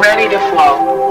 ready to flow.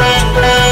Thank you.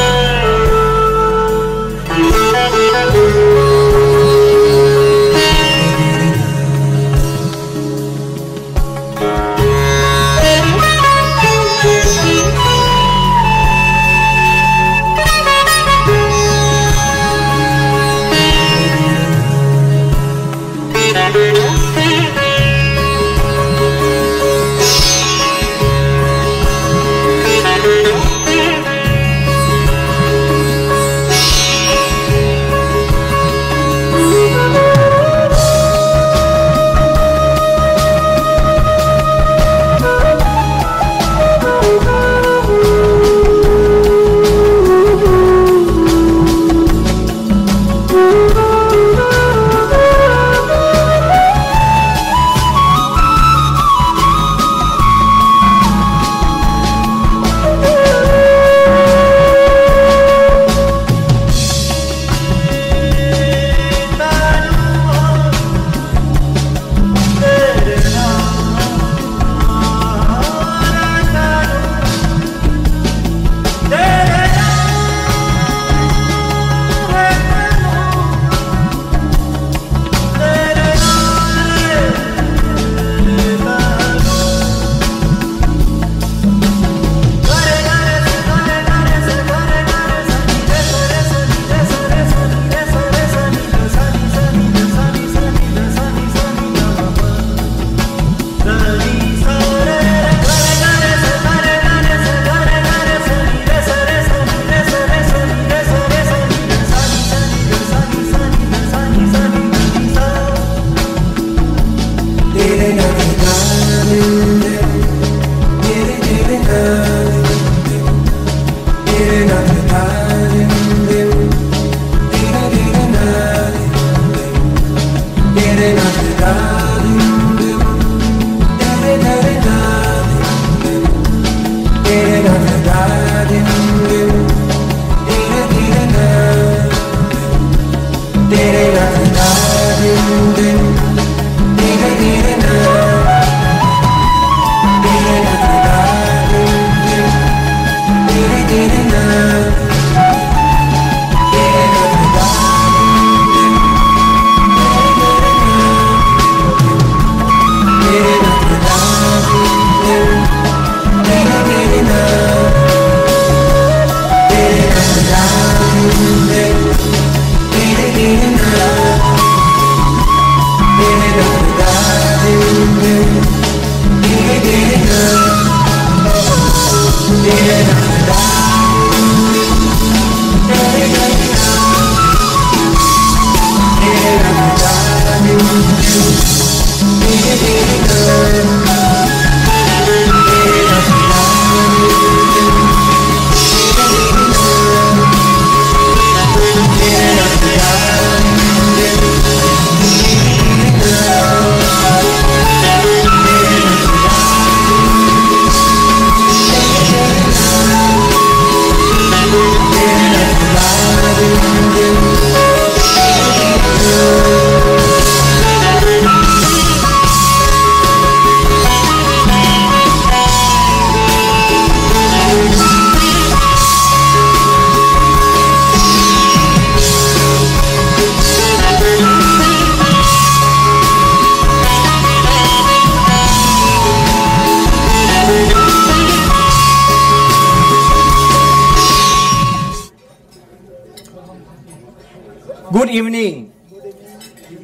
Good evening.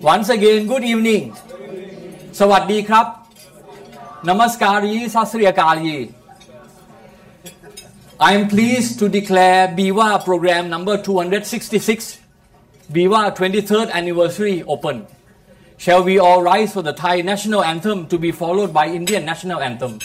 Once again, good evening. สวัสดีครับ Namaskari Sasriyakali. I am pleased to declare BIVA program number 266, BIVA 23rd anniversary open. Shall we all rise for the Thai national anthem to be followed by Indian national anthem?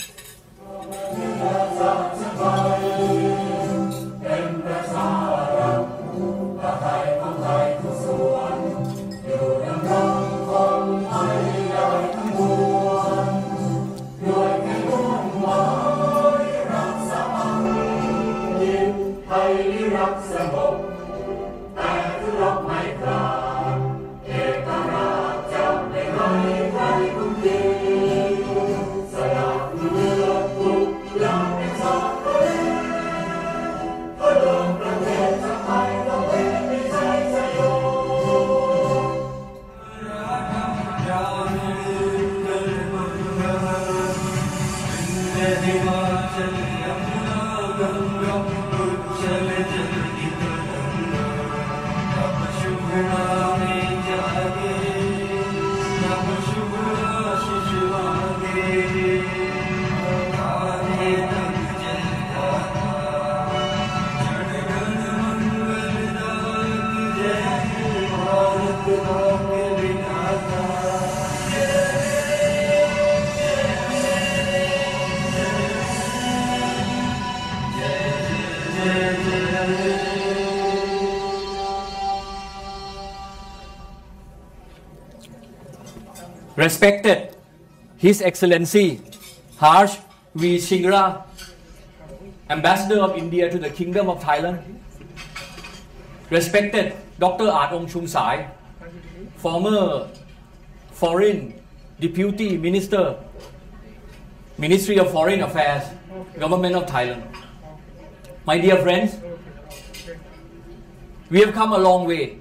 Respected His Excellency Harsh V. Shingra, Ambassador of India to the Kingdom of Thailand. Respected Dr. Atom Chumsai, former Foreign Deputy Minister, Ministry of Foreign Affairs, Government of Thailand. My dear friends, we have come a long way,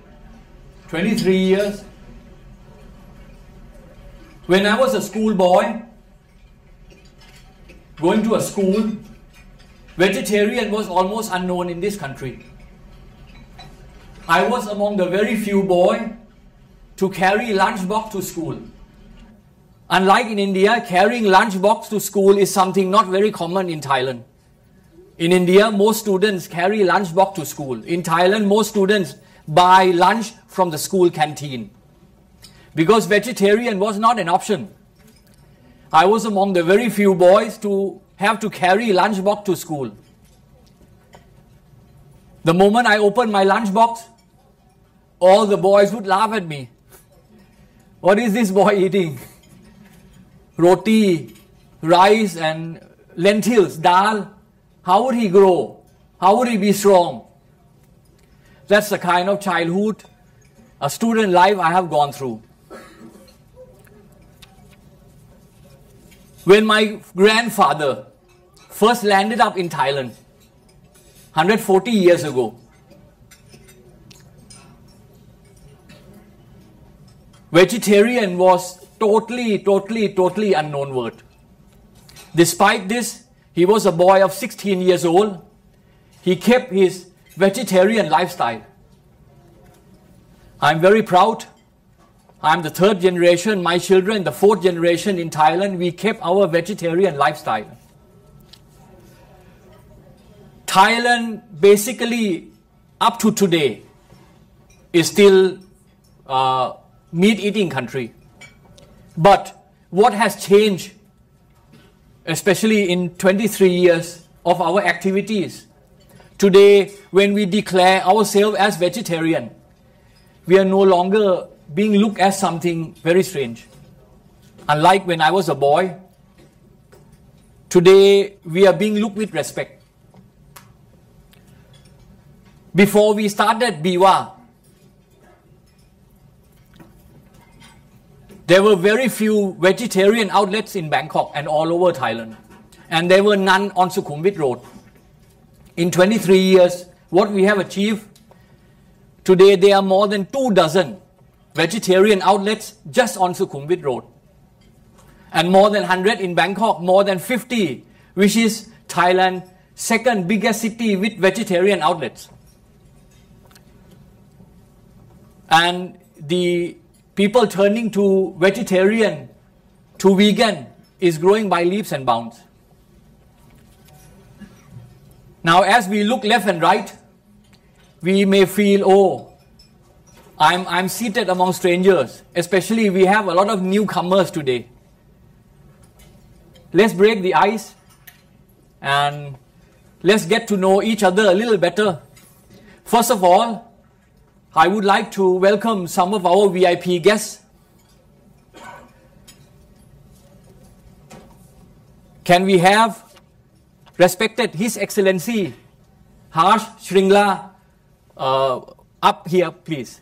23 years. When I was a schoolboy, going to a school, vegetarian was almost unknown in this country. I was among the very few boys to carry lunchbox to school. Unlike in India, carrying lunchbox to school is something not very common in Thailand. In India, most students carry lunchbox to school. In Thailand, most students buy lunch from the school canteen. Because vegetarian was not an option. I was among the very few boys to have to carry lunchbox to school. The moment I opened my lunchbox, all the boys would laugh at me. What is this boy eating? Roti, rice and lentils, dal. How would he grow? How would he be strong? That's the kind of childhood, a student life I have gone through. When my grandfather first landed up in Thailand, 140 years ago, vegetarian was totally unknown word. Despite this, he was a boy of 16 years old. He kept his vegetarian lifestyle. I'm very proud. I'm the third generation. My children, the fourth generation in Thailand, we kept our vegetarian lifestyle. Thailand, basically, up to today, is still a meat-eating country. But what has changed, especially in 23 years of our activities, today, when we declare ourselves as vegetarian, we are no longer being looked as something very strange. Unlike when I was a boy, today we are being looked with respect. Before we started BIVA, there were very few vegetarian outlets in Bangkok and all over Thailand. And there were none on Sukhumvit Road. In 23 years, what we have achieved, today there are more than 24 vegetarian outlets just on Sukhumvit Road. And more than 100 in Bangkok, more than 50, which is Thailand's second biggest city with vegetarian outlets. And the people turning to vegetarian, to vegan, is growing by leaps and bounds. Now, as we look left and right, we may feel, oh, I'm seated among strangers. Especially, we have a lot of newcomers today. Let's break the ice and let's get to know each other a little better. First of all, I would like to welcome some of our VIP guests. Can we have respected His Excellency Harsh SriNarula up here, please?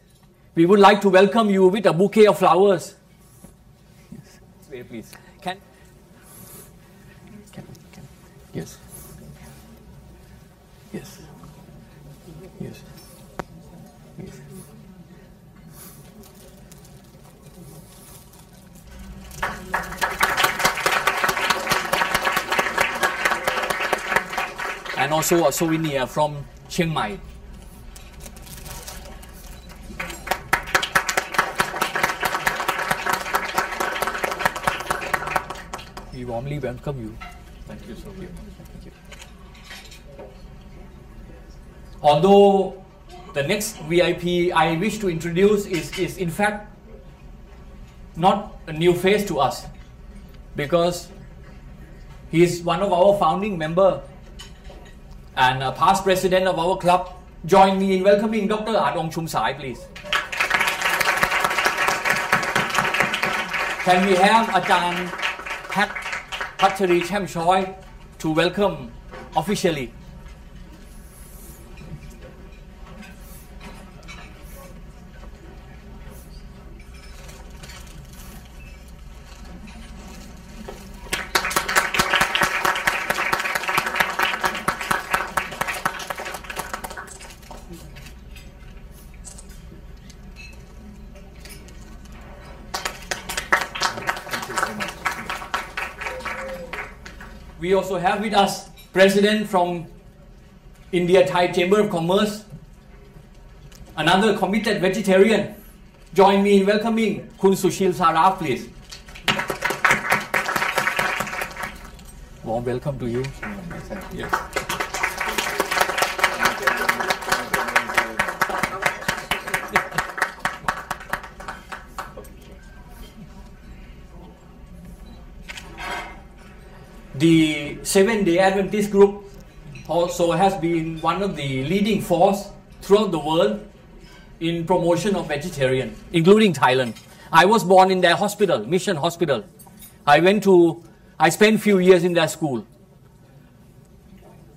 We would like to welcome you with a bouquet of flowers. Yes, please. Yes. Yes. Yes. Yes. And also a souvenir from Chiang Mai. We warmly welcome you. Thank you so much. Thank you. Although the next VIP I wish to introduce is in fact not a new face to us, because he is one of our founding members and a past president of our club. Join me in welcoming Dr. Adong Chumsai, please. Can we have Ajahn Patchari Chamchoy to welcome officially? We also have with us President from India Thai Chamber of Commerce, another committed vegetarian. Join me in welcoming Kun Sushil Saraf, please. Warm welcome to you. Yes. The 7-day Adventist group also has been one of the leading force throughout the world in promotion of vegetarian, including Thailand. I was born in their hospital, mission hospital. I spent few years in their school.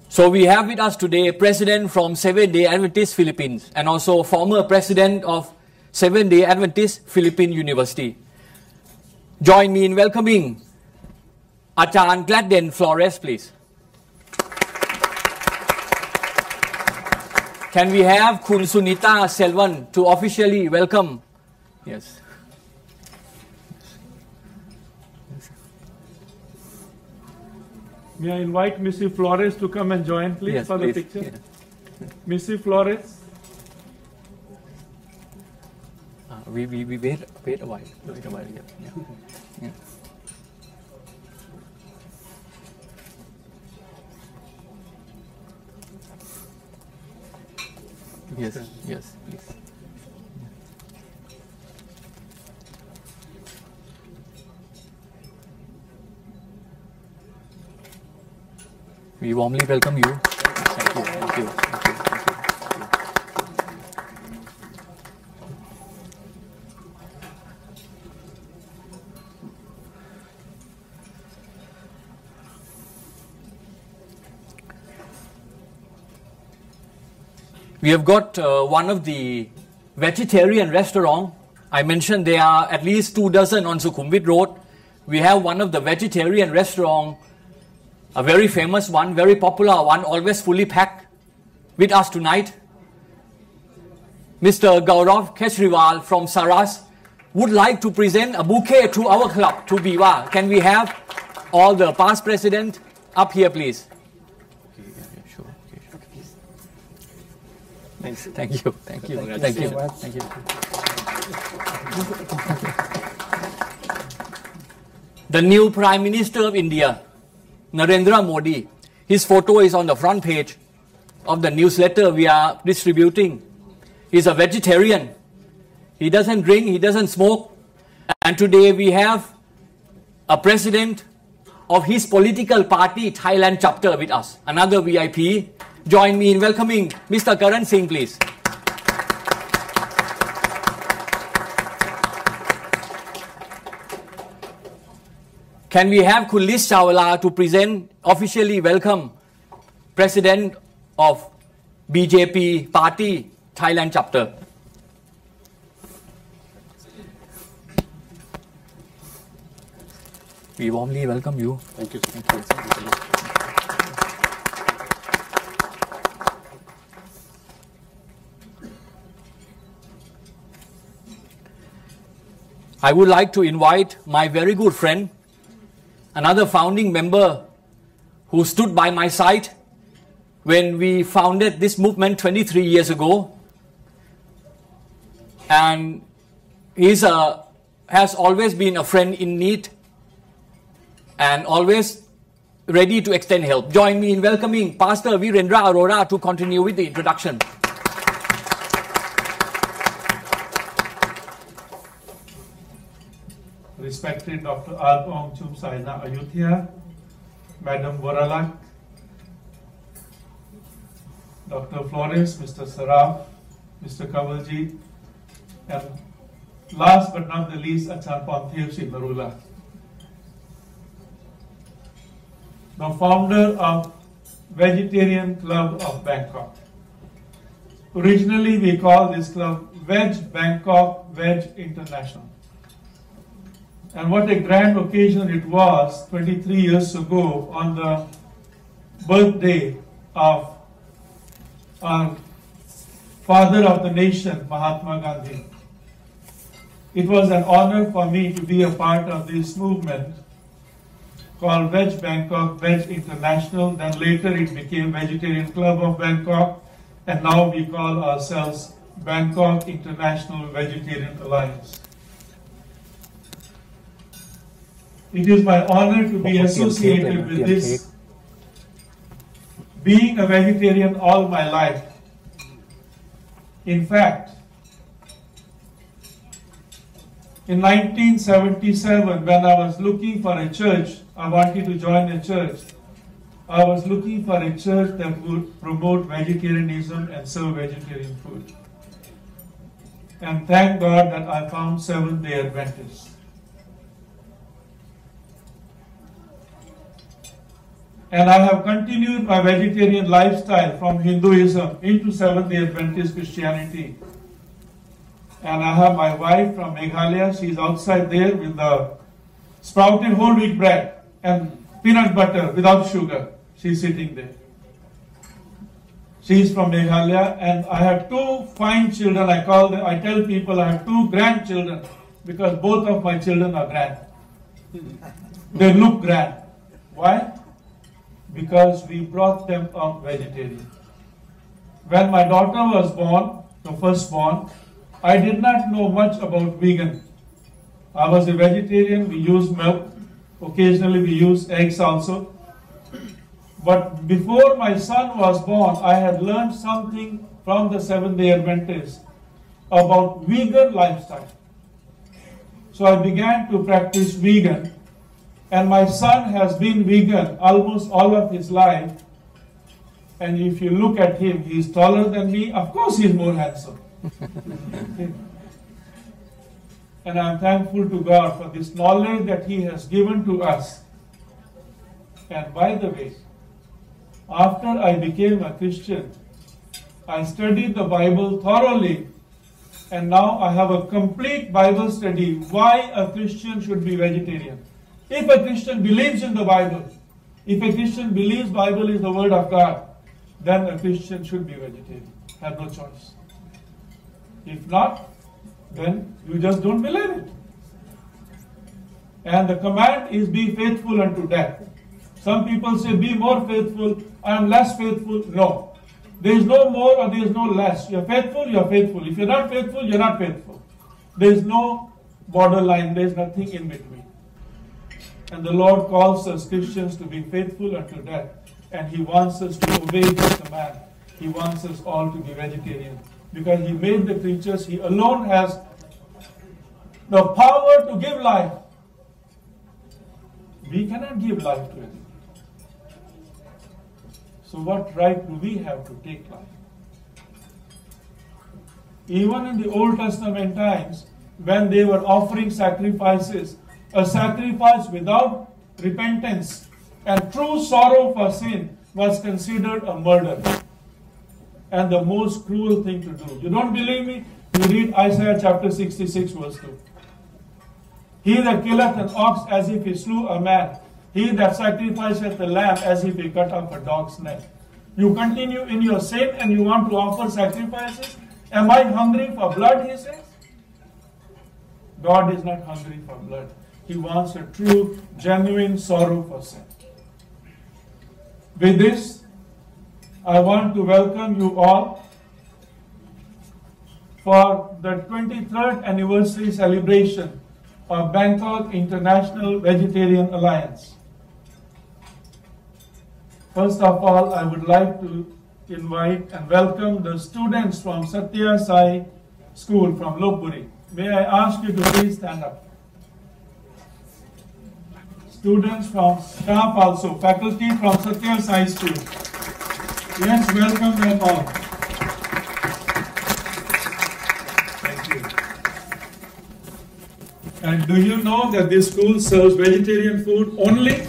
So we have with us today President from Seventh-day Adventist Philippines and also former President of Seventh-day Adventist Philippine University. Join me in welcoming Ajahn Gladden Flores, please. Can we have Kun Sunita Selvan to officially welcome? Yes. May I invite Missy Flores to come and join, please, Yes, for please. the picture? Yeah. Missy Flores. We wait a while. Yeah. Yeah. Yes, yes, please. We warmly welcome you. Thank you, thank you, thank you, thank you. We have got one of the vegetarian restaurant. I mentioned there are at least 24 on Sukhumvit Road. We have one of the vegetarian restaurant, a very famous one, very popular one, always fully packed. With us tonight, Mr. Gaurav Keshriwal from Saras would like to present a bouquet to our club, to BIVA. Can we have all the past president up here, please? Sure. Thanks. Thank you. Thank you. Thank you. Thank you. The new Prime Minister of India, Narendra Modi. His photo is on the front page of the newsletter we are distributing. He's a vegetarian. He doesn't drink, he doesn't smoke. And today we have a president of his political party, Thailand chapter, with us. Another VIP. Join me in welcoming Mr. Karan Singh, please. Can we have Kulis Chawla to present, officially welcome President of BJP Party, Thailand chapter. We warmly welcome you. Thank you. Thank you. I would like to invite my very good friend, another founding member who stood by my side when we founded this movement 23 years ago. And has always been a friend in need and always ready to extend help. Join me in welcoming Pastor Virendra Arora to continue with the introduction. Respected Dr. Alpong Chum Saina Ayuthia, Madam Boralak, Dr. Flores, Mr. Saraf, Mr. Kavalji, and last but not the least, Ajahn Pornthep SriNarula, the founder of Vegetarian Club of Bangkok. Originally, we called this club Veg Bangkok Veg International. And what a grand occasion it was 23 years ago on the birthday of our father of the nation, Mahatma Gandhi. It was an honor for me to be a part of this movement called Veg Bangkok Veg International. Then later it became Vegetarian Club of Bangkok, and now we call ourselves Bangkok International Vegetarian Alliance. It is my honor to be associated with this, being a vegetarian all my life. In fact, in 1977, when I was looking for a church, I wanted to join a church. I was looking for a church that would promote vegetarianism and serve vegetarian food. And thank God that I found Seventh-day Adventists. And I have continued my vegetarian lifestyle from Hinduism into Seventh-day Adventist Christianity. And I have my wife from Meghalaya. She's outside there with the sprouted whole wheat bread and peanut butter without sugar. She's sitting there. She's from Meghalaya, and I have two fine children. I tell people I have two grandchildren because both of my children are grand. They look grand. Why? Because we brought them up vegetarian. When my daughter was born, the firstborn, I did not know much about vegan. I was a vegetarian. We used milk. Occasionally we use eggs also. But before my son was born, I had learned something from the Seventh-day Adventists about vegan lifestyle. So I began to practice vegan, and my son has been vegan almost all of his life. And if you look at him, he's taller than me. Of course, he's more handsome. And I'm thankful to God for this knowledge that He has given to us. And by the way, after I became a Christian, I studied the Bible thoroughly, and now I have a complete Bible study why a Christian should be vegetarian. If a Christian believes in the Bible, if a Christian believes Bible is the Word of God, then a Christian should be vegetarian. Have no choice. If not, then you just don't believe it. And the command is be faithful unto death. Some people say be more faithful, I am less faithful. No. There is no more or there is no less. You are faithful, you are faithful. If you are not faithful, you are not faithful. There is no borderline, there is nothing in between. And the Lord calls us Christians to be faithful unto death. And He wants us to obey His command. He wants us all to be vegetarian. Because He made the creatures, He alone has the power to give life. We cannot give life to anyone. So what right do we have to take life? Even in the Old Testament times, when they were offering sacrifices, a sacrifice without repentance and true sorrow for sin was considered a murder and the most cruel thing to do. You don't believe me? You read Isaiah chapter 66 verse 2. He that killeth an ox as if he slew a man, he that sacrificeth a lamb as if he cut off a dog's neck. You continue in your sin and you want to offer sacrifices? Am I hungry for blood, he says? God is not hungry for blood. He wants a true, genuine sorrow for sin. With this, I want to welcome you all for the 23rd anniversary celebration of Bangkok International Vegetarian Alliance. First of all, I would like to invite and welcome the students from Satya Sai School from Lopburi. May I ask you to please stand up. Students from staff also, faculty from Satya Sai School. Yes, welcome them all. Thank you. And do you know that this school serves vegetarian food only?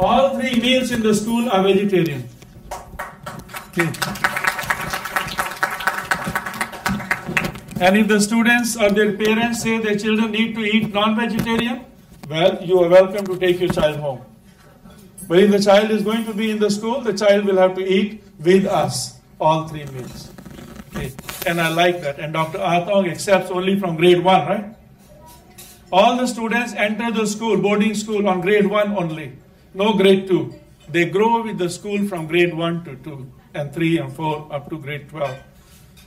All 3 meals in the school are vegetarian. Okay. And if the students or their parents say their children need to eat non-vegetarian, well, you are welcome to take your child home. But if the child is going to be in the school, the child will have to eat with us, all 3 meals. Okay. And I like that. And Dr. Atong accepts only from grade 1, right? All the students enter the school, boarding school, on grade 1 only. No grade 2. They grow with the school from grade 1 to 2 and 3 and 4 up to grade 12.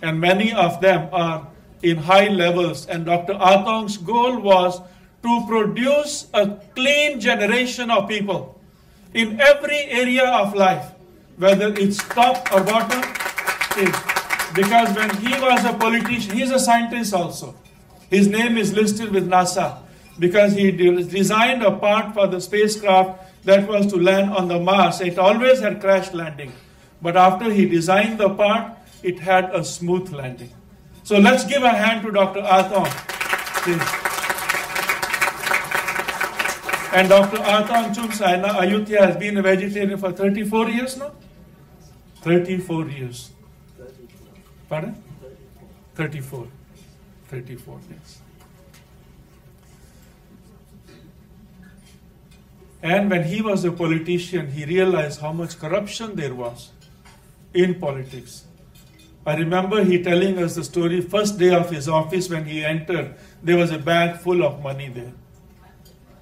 And many of them are in high levels. And Dr. Atong's goal was to produce a clean generation of people in every area of life, whether it's top or bottom. Because when he was a politician, he's a scientist also. His name is listed with NASA. because he designed a part for the spacecraft that was to land on the Mars. It always had crash landing. But after he designed the part, it had a smooth landing. So let's give a hand to Dr. Atong. Please. And Dr. Atong Chumsaina Ayutthaya has been a vegetarian for 34 years now? 34 years. Pardon? 34. 34 years. And when he was a politician, he realized how much corruption there was in politics. I remember he telling us the story, first day of his office when he entered, there was a bag full of money there.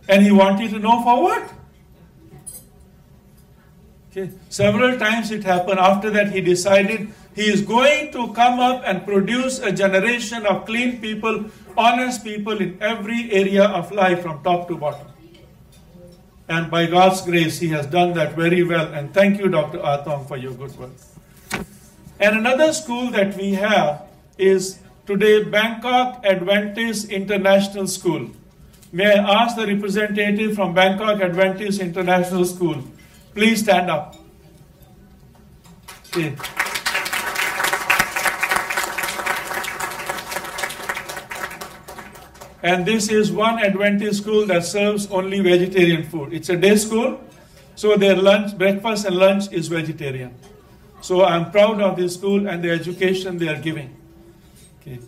And he wanted to know for what? Okay. Several times it happened. After that he decided he is going to come up and produce a generation of clean people, honest people in every area of life from top to bottom. And by God's grace, he has done that very well. And thank you, Dr. Atong, for your good work. And another school that we have is today Bangkok Adventist International School. May I ask the representative from Bangkok Adventist International School, please stand up. Okay. And this is one Adventist school that serves only vegetarian food. It's a day school, so their lunch, breakfast and lunch is vegetarian. So I'm proud of this school and the education they are giving. Okay.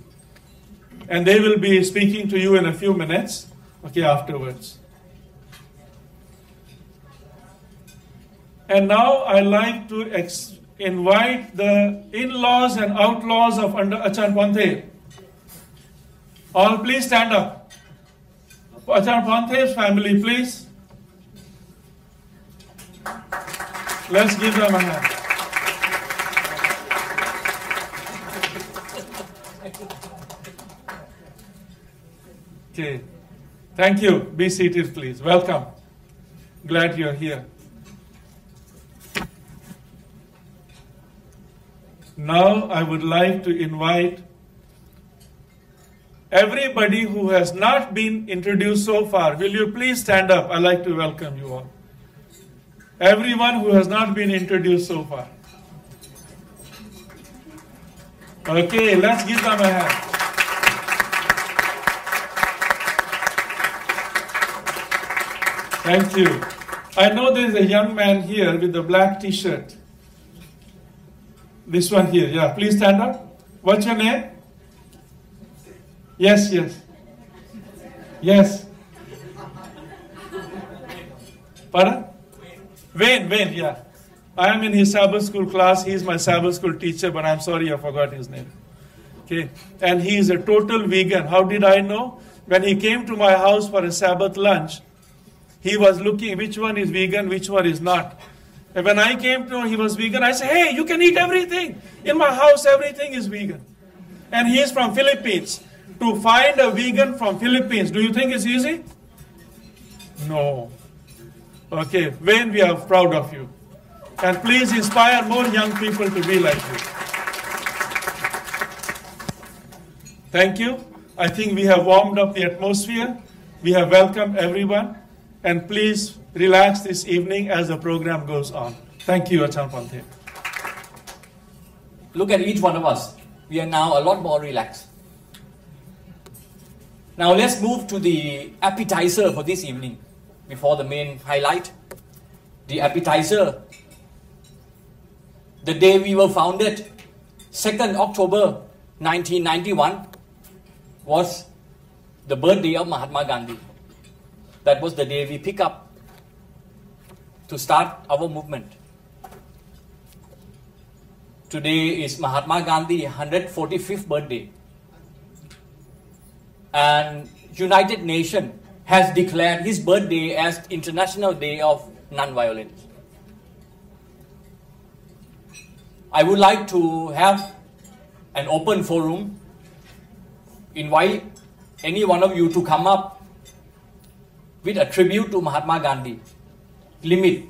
And they will be speaking to you in a few minutes, okay, afterwards. And now I'd like to invite the in-laws and outlaws of Achan Pornthep. All please stand up. Achan Pornthep's family, please. Let's give them a hand. Okay. Thank you. Be seated, please. Welcome. Glad you're here. Now I would like to invite everybody who has not been introduced so far. Will you please stand up? I'd like to welcome you all. Everyone who has not been introduced so far. Okay, let's give them a hand. Thank you. I know there is a young man here with the black t-shirt. This one here, yeah. Please stand up. What's your name? Yes, yes. Yes. Pardon? Wayne, yeah. I am in his Sabbath school class. He is my Sabbath school teacher, but I'm sorry I forgot his name. Okay. And he is a total vegan. How did I know? When he came to my house for a Sabbath lunch, he was looking which one is vegan, which one is not. And when I came to know he was vegan, I said, hey, you can eat everything. In my house, everything is vegan. And he is from Philippines. To find a vegan from Philippines, do you think it's easy? No. Okay, Wayne, we are proud of you. And please inspire more young people to be like you. Thank you. I think we have warmed up the atmosphere. We have welcomed everyone. And please relax this evening as the program goes on. Thank you, Achan Pornthep. Look at each one of us. We are now a lot more relaxed. Now let's move to the appetizer for this evening before the main highlight. The appetizer. The day we were founded, 2nd October 1991, was the birthday of Mahatma Gandhi. That was the day we pick up to start our movement. Today is Mahatma Gandhi's 145th birthday. And United Nations has declared his birthday as International Day of Non-Violence. I would like to have an open forum, invite any one of you to come up with a tribute to Mahatma Gandhi, limit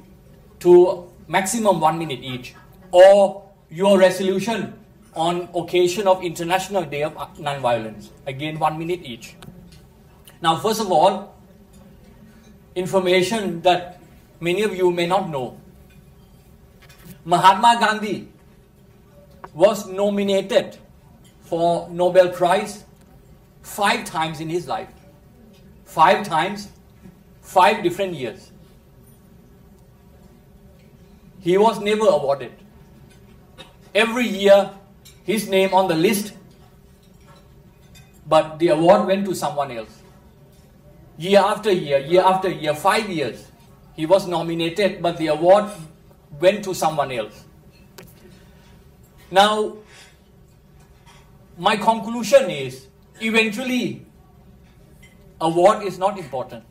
to maximum 1 minute each, or your resolution on occasion of International Day of Non-Violence, again 1 minute each. Now, first of all, information that many of you may not know. Mahatma Gandhi was nominated for Nobel Prize 5 times in his life. 5 times, 5 different years. He was never awarded. Every year, his name on the list, but the award went to someone else. Year after year, 5 years, he was nominated, but the award went to someone else. Now, my conclusion is, eventually, award is not important.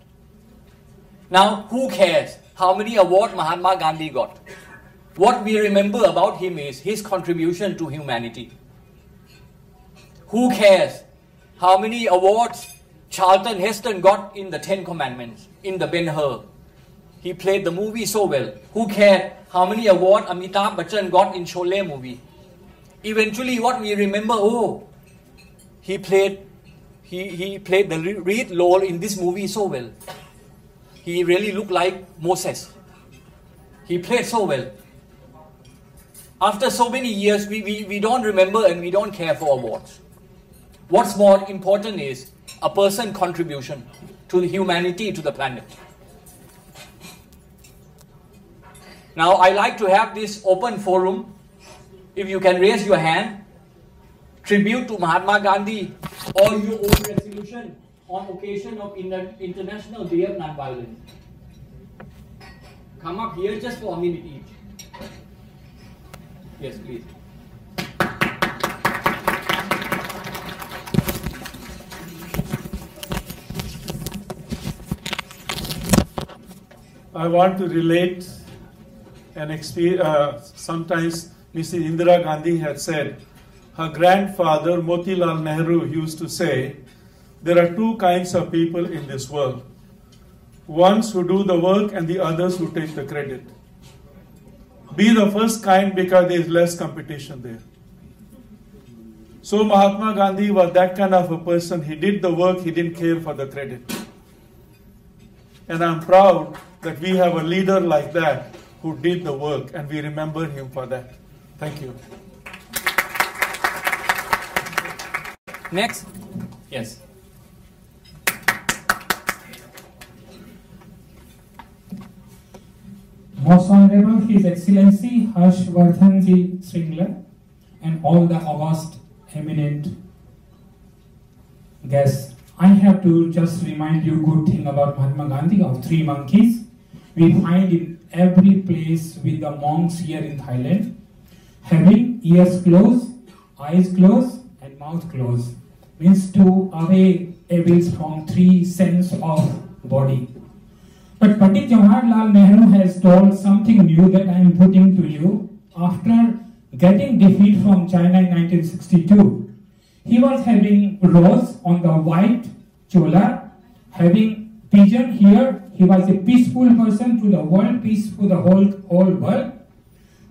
Now, who cares how many awards Mahatma Gandhi got? What we remember about him is his contribution to humanity. Who cares how many awards Charlton Heston got in the 10 Commandments, in the Ben-Hur? He played the movie so well. Who cared how many awards Amitabh Bachchan got in Sholay movie? Eventually, what we remember, oh, he played the lead role in this movie so well. He really looked like Moses. He played so well. After so many years, we don't remember and we don't care for awards. What's more important is a person's contribution to humanity, to the planet. Now, I like to have this open forum. If you can raise your hand, tribute to Mahatma Gandhi or your own resolution on occasion of International Day of Nonviolence. Come up here just for a minute each. Yes, please. I want to relate an experience. Sometimes Mrs. Indira Gandhi had said, her grandfather Motilal Nehru used to say, there are 2 kinds of people in this world. Ones who do the work and the others who take the credit. Be the first kind because there is less competition there. So Mahatma Gandhi was that kind of a person. He did the work, he didn't care for the credit. And I'm proud that we have a leader like that who did the work, and we remember him for that. Thank you. Next. Yes. Most Honorable His Excellency Harshvardhanji SriNarula and all the august eminent guests. I have to just remind you good thing about Mahatma Gandhi of 3 monkeys. We find in every place with the monks here in Thailand, having ears closed, eyes closed and mouth closed. Means to away evils from 3 sense of body. But Pandit Jawaharlal Nehru has told something new that I am putting to you. After getting defeat from China in 1962, he was having rose on the white chola, having pigeon here. He was a peaceful person to the world, peace to the whole world.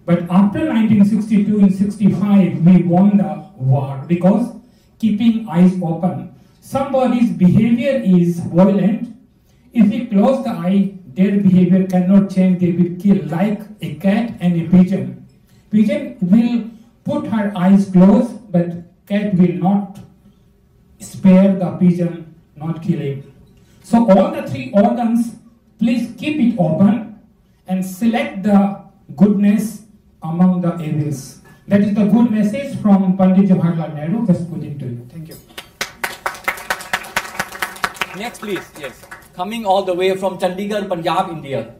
But after 1962 and 65, we won the war because keeping eyes open. Somebody's behavior is violent. If we close the eye, their behavior cannot change. They will kill like a cat and a pigeon. Pigeon will put her eyes closed, but cat will not spare the pigeon, not kill him. So all the 3 organs, please keep it open and select the goodness among the evils. That is the good message from Pandit Jawaharlal Nehru. Just put it to you. Thank you. Next, please. Yes. Coming all the way from Chandigarh, Punjab, India.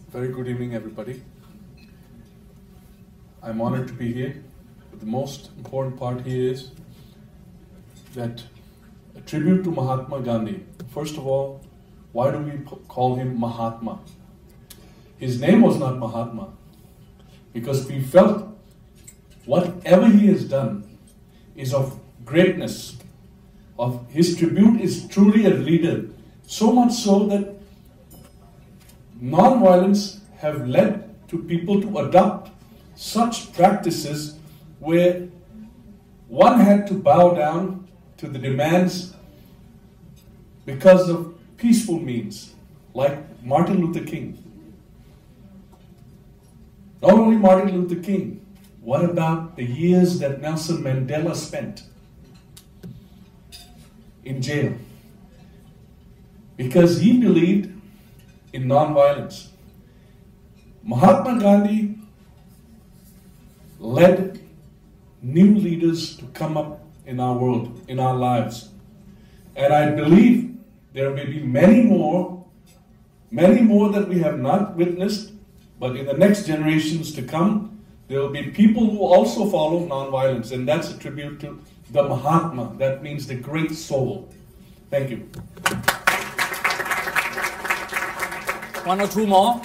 Very good evening, everybody. I'm honored to be here. But the most important part here is that a tribute to Mahatma Gandhi. First of all, why do we call him Mahatma? His name was not Mahatma because we felt whatever he has done is of greatness. His tribute is truly a leader So much so that non-violence have led to people to adopt such practices where one had to bow down to the demands because of peaceful means, like Martin Luther King. Not only Martin Luther King, what about the years that Nelson Mandela spent in jail? Because he believed in non-violence. Mahatma Gandhi led new leaders to come up in our world, in our lives. And I believe there may be many more that we have not witnessed, but in the next generations to come, there will be people who also follow non-violence, and that's a tribute to the Mahatma. That means the great soul. Thank you. One or two more.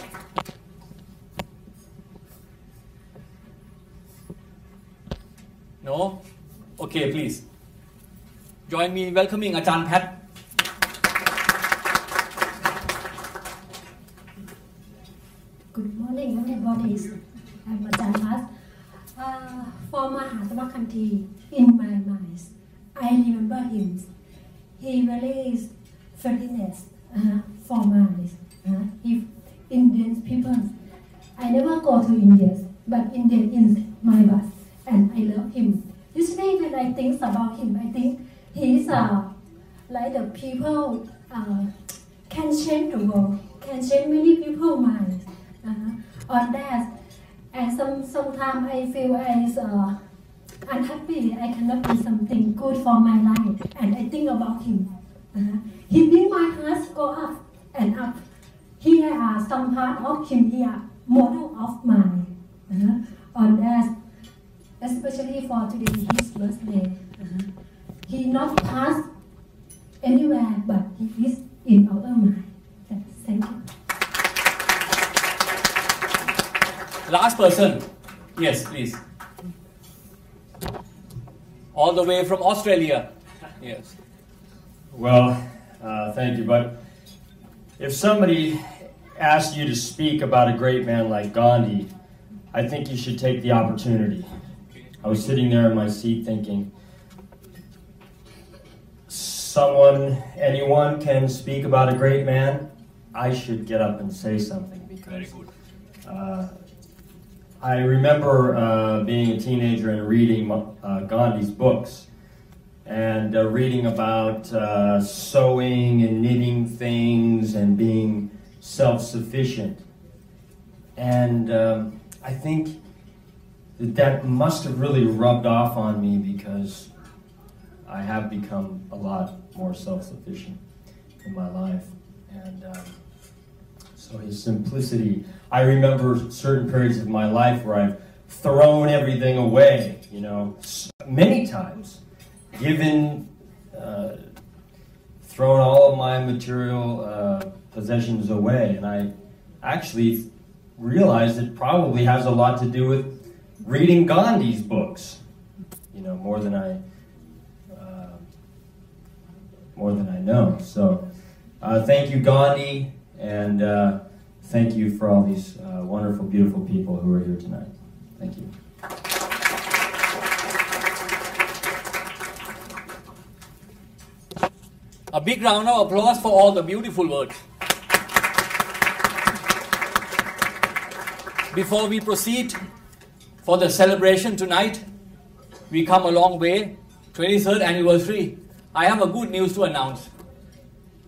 No? Okay, please. Join me in welcoming Ajahn Pat. Good morning, everybody. I'm Ajahn Pat. For Mahatma Gandhi, in my mind, I remember him. He really is friendliness for my if Indian people. I never go to India, but India is my birth, and I love him. Usually when I think about him, I think he's like the people can change the world, can change many people's minds. On that, and sometimes I feel as unhappy. I cannot do something good for my life, and I think about him. He made my heart go up and up. Here are some part of him here, model of mine. On that, especially for today, his birthday. He not passed anywhere, but he is in our mind. Thank you. Last person. Yes, please. All the way from Australia. Yes. Well, thank you. But if somebody asked you to speak about a great man like Gandhi, I think you should take the opportunity. I was sitting there in my seat thinking, anyone can speak about a great man. I should get up and say something because very good. I remember being a teenager and reading Gandhi's books and reading about sewing and knitting things and being self-sufficient. And I think that must have really rubbed off on me because I have become a lot more self-sufficient in my life. And so his simplicity, I remember certain periods of my life where I've thrown everything away, many times, thrown all of my material possessions away. And I actually realized it probably has a lot to do with reading Gandhi's books, more than I know. So thank you, Gandhi, and thank you for all these wonderful, beautiful people who are here tonight. Thank you. A big round of applause for all the beautiful words. Before we proceed for the celebration tonight, we come a long way, 23rd anniversary. I have a good news to announce.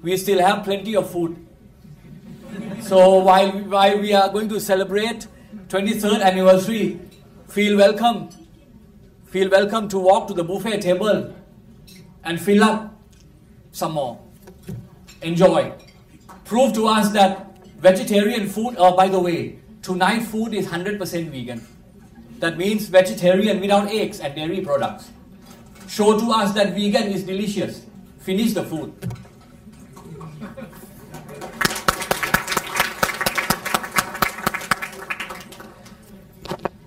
We still have plenty of food. So while we are going to celebrate 23rd anniversary, feel welcome to walk to the buffet table and fill up some more. Enjoy. Prove to us that vegetarian food, by the way, tonight food is 100% vegan. That means vegetarian without eggs and dairy products. Show to us that vegan is delicious. Finish the food.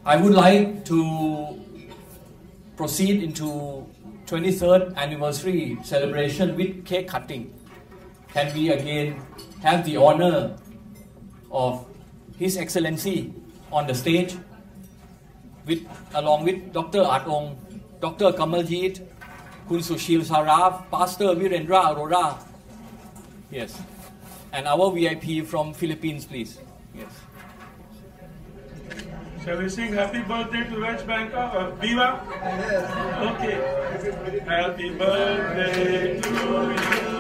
I would like to proceed into 23rd anniversary celebration with cake cutting. can we again have the honor of His Excellency on the stage, along with Dr. Atong, Dr. Kamaljit, Kun Sushil Saraf, Pastor Virendra Arora, yes, and our VIP from Philippines, please. Yes. Shall we sing Happy Birthday to Veg Bangkok or BIVA? Okay. Happy birthday to you.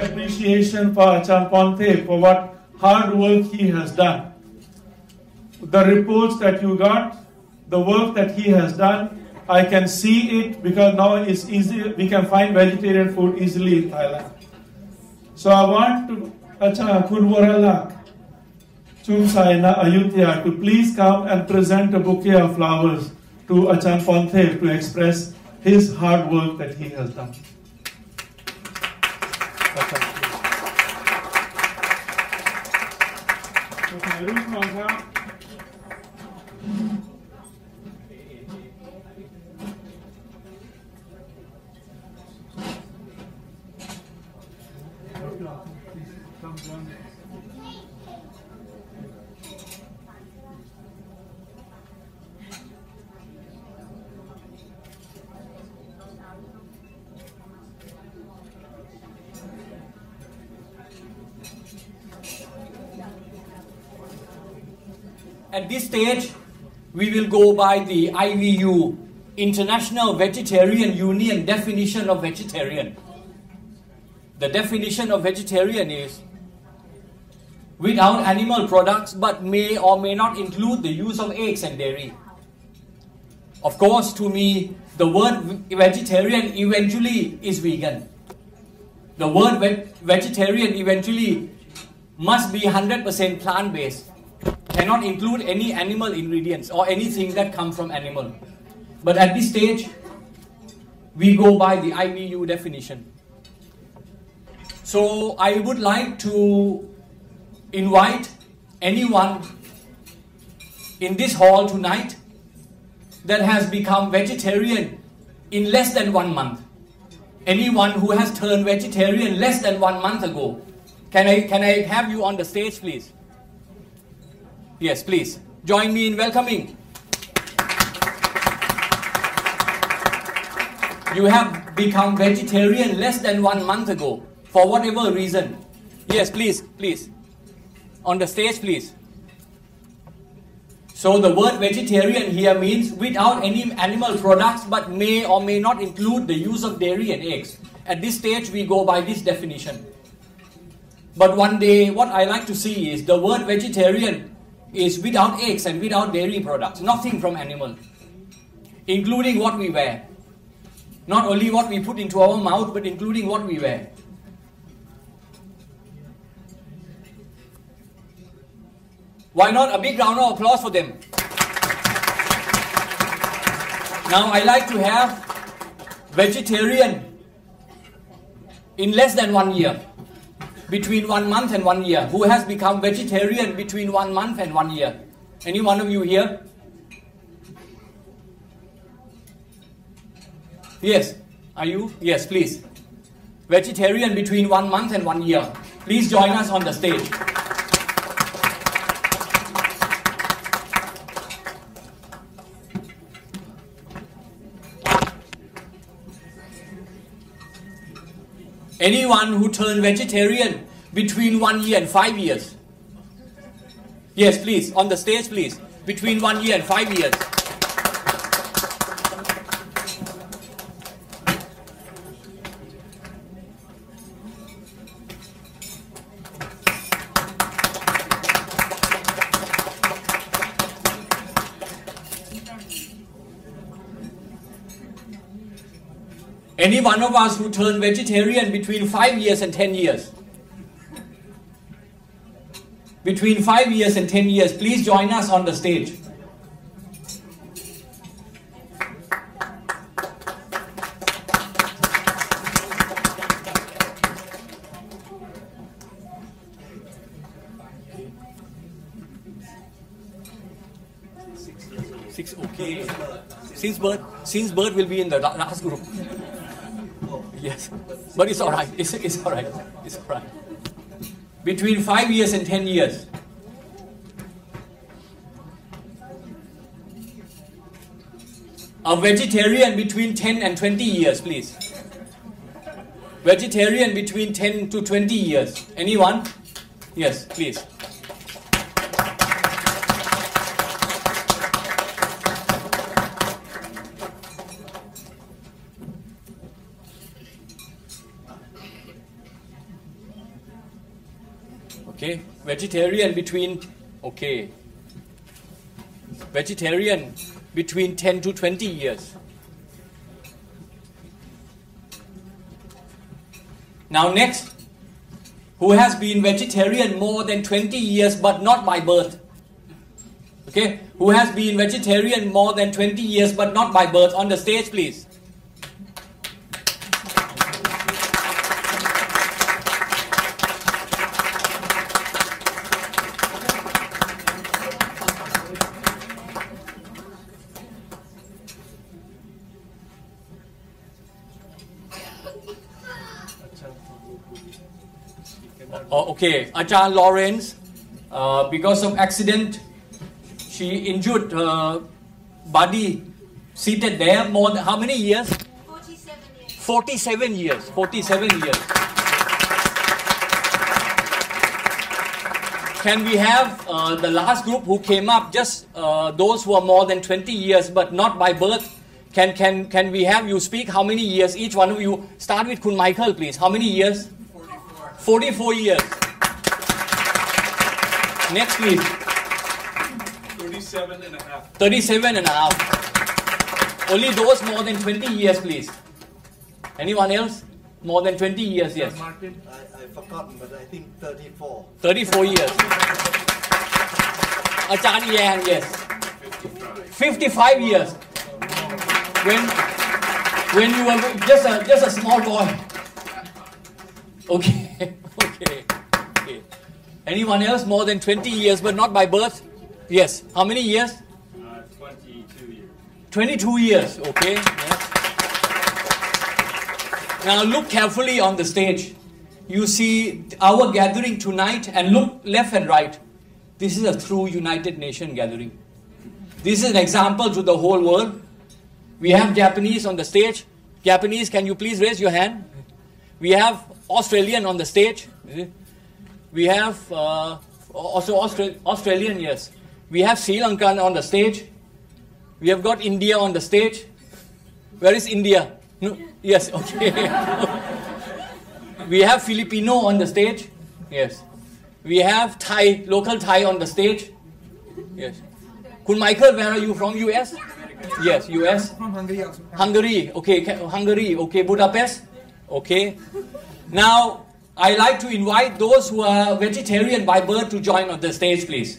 Appreciation for Achan Pornthep for what hard work he has done. The reports that you got, the work that he has done, I can see it because now it's easy. We can find vegetarian food easily in Thailand. So I want to Achan Kunwaralak Chumsaina Ayutthaya to please come and present a bouquet of flowers to Achan Pornthep to express his hard work that he has done. At this stage, we will go by the IVU, International Vegetarian Union definition of vegetarian. The definition of vegetarian is without animal products but may or may not include the use of eggs and dairy. Of course, to me, the word vegetarian eventually is vegan. The word vegetarian eventually must be 100% plant-based. Cannot include any animal ingredients or anything that come from animal. But at this stage, we go by the IVU definition. So I would like to invite anyone in this hall tonight that has become vegetarian in less than 1 month. Anyone who has turned vegetarian less than 1 month ago. Can I have you on the stage, please? Yes, please. Join me in welcoming. You have become vegetarian less than 1 month ago, for whatever reason. Yes, please, please. On the stage, please. So the word vegetarian here means without any animal products, but may or may not include the use of dairy and eggs. At this stage, we go by this definition. But one day, what I like to see is the word vegetarian is without eggs and without dairy products, nothing from animal, including what we wear. Not only what we put into our mouth, but including what we wear. Why not a big round of applause for them? Now I like to have vegetarian in less than 1 year. Between 1 month and 1 year, who has become vegetarian between 1 month and 1 year? Any one of you here? Yes, are you? Yes, please. Vegetarian between 1 month and 1 year. Please join us on the stage. Anyone who turned vegetarian between 1 year and 5 years? Yes, please, on the stage, please. Between 1 year and 5 years. Any one of us who turned vegetarian between 5 years and 10 years? Between 5 years and 10 years, please join us on the stage. Six, okay. Since birth will be in the last group. Yes, but it's all right. It's all right. It's all right. Between 5 years and 10 years. A vegetarian between 10 and 20 years, please. Vegetarian between 10 to 20 years. Anyone? Yes, please. Okay, vegetarian between, okay, vegetarian between 10 to 20 years. Now next, who has been vegetarian more than 20 years but not by birth? Okay, who has been vegetarian more than 20 years but not by birth? On the stage, please. Okay, Ajahn Lawrence, because of accident, she injured her body seated there more than how many years? 47 years. 47 years. 47 years. Can we have the last group who came up, just those who are more than 20 years but not by birth? Can we have you speak how many years? Each one of you. Start with Kun Michael, please. How many years? 44 years. Next, please. 37 and a half. 37 and a half. Only those more than 20 years, please. Anyone else? More than 20 years, yes. I've forgotten, but I think 34. 34 years. Ajahn Yang, yes. 55 years. When you were just a small boy. Okay. Okay. Anyone else more than 20 years but not by birth? Yes. How many years? 22 years. 22 years. Okay. Yes. Now look carefully on the stage. You see our gathering tonight and look left and right. This is a true United Nations gathering. This is an example to the whole world. We have Japanese on the stage. Japanese, can you please raise your hand? We have Australian on the stage. We have also Australian, yes. We have Sri Lankan on the stage. We have got India on the stage. Where is India? No? Yes, okay. We have Filipino on the stage. Yes. We have Thai, local Thai on the stage. Yes. Kun Michael, where are you from? US? Yes, US. From Hungary also. Hungary, okay. Hungary, okay. Budapest, okay. Now, I like to invite those who are vegetarian by birth to join on the stage, please.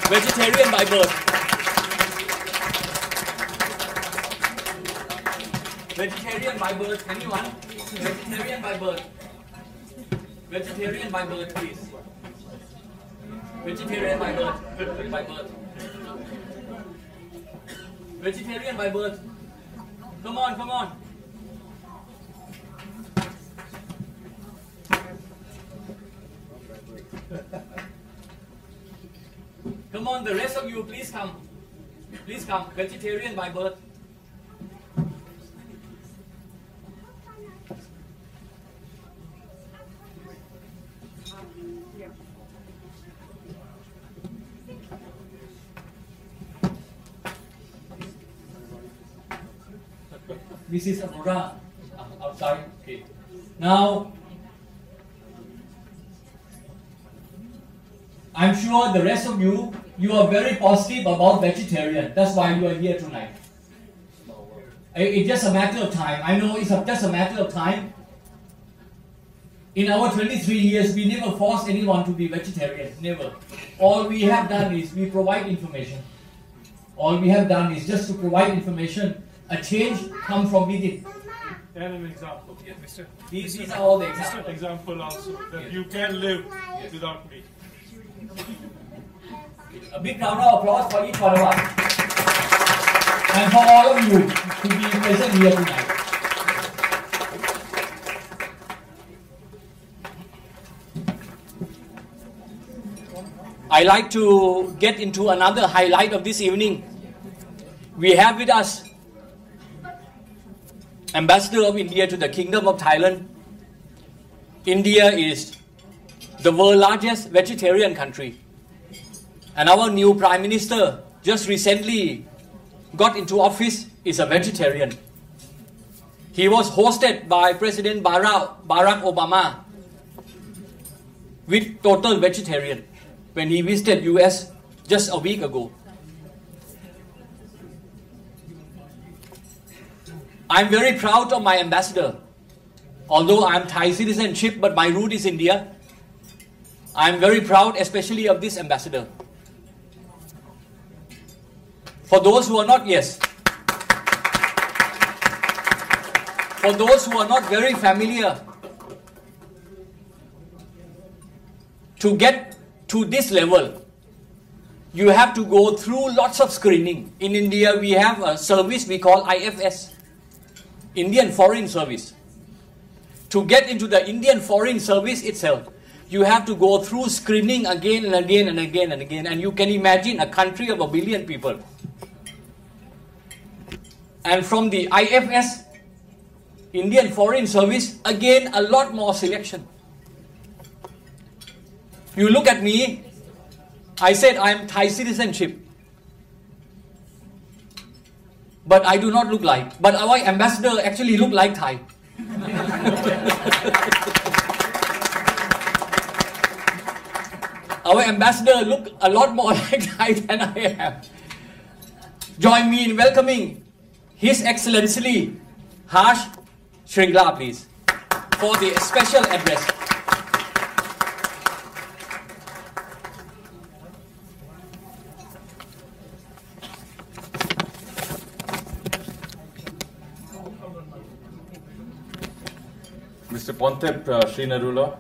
Vegetarian by birth. Vegetarian by birth, anyone? Vegetarian by birth. Vegetarian by birth, please. Vegetarian by birth. By birth. Vegetarian by birth. Come on, come on. Come on, the rest of you, please come. Please come. Vegetarian by birth. Mrs. Aurora, outside. Okay. Now, I'm sure the rest of you are very positive about vegetarian. That's why you are here tonight. It's just a matter of time. I know it's just a matter of time. In our 23 years, we never forced anyone to be vegetarian. Never. All we have done is we provide information. All we have done is just to provide information. A change comes from within. And an example. Yes, Mr. These are all the examples. Example also that you can live without meat. A big round of applause for each one of us. And for all of you to be present here tonight. I like to get into another highlight of this evening. We have with us Ambassador of India to the Kingdom of Thailand. India is the world's largest vegetarian country. And our new Prime Minister just recently got into office is a vegetarian. He was hosted by President Barack Obama with total vegetarian when he visited US just a week ago. I'm very proud of my ambassador. Although I'm Thai citizenship, but my root is India. I'm very proud especially of this ambassador. For those who are not, yes. For those who are not very familiar, to get to this level, you have to go through lots of screening. In India, we have a service we call IFS, Indian Foreign Service. To get into the Indian Foreign Service itself, you have to go through screening again and again and again and again. And you can imagine a country of 1 billion people. And from the IFS, Indian Foreign Service, again a lot more selection. You look at me, I said I'm Thai citizenship. But I do not look like. But our ambassador actually look like Thai. Our ambassador look a lot more like Thai than I am. Join me in welcoming His Excellency Harsh Shringla, please, for the special address. Mr. Pornthep, SriNarula,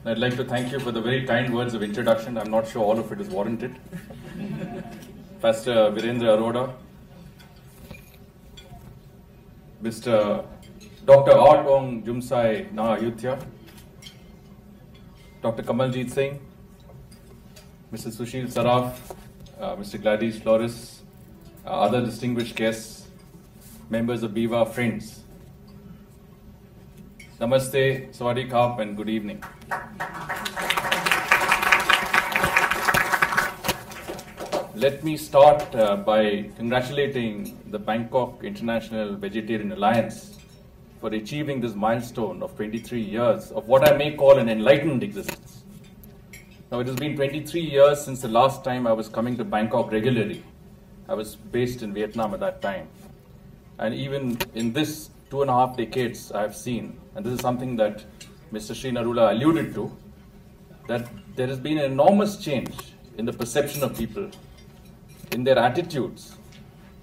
I'd like to thank you for the very kind words of introduction. I'm not sure all of it is warranted. Pastor Virendra Arora, Mr. Dr. Ong Jumsai Na Ayuthya, Dr. Kamaljeet Singh, Mr. Sushil Saraf, Mr. Gladys Flores, other distinguished guests, members of BIVA, friends. Namaste, Sawadee Khap, and good evening. Let me start by congratulating the Bangkok International Vegetarian Alliance for achieving this milestone of 23 years of what I may call an enlightened existence. Now, it has been 23 years since the last time I was coming to Bangkok regularly. I was based in Vietnam at that time. And even in this 2.5 decades, I have seen, and this is something that Mr. SriNarula alluded to, that there has been an enormous change in the perception of people, in their attitudes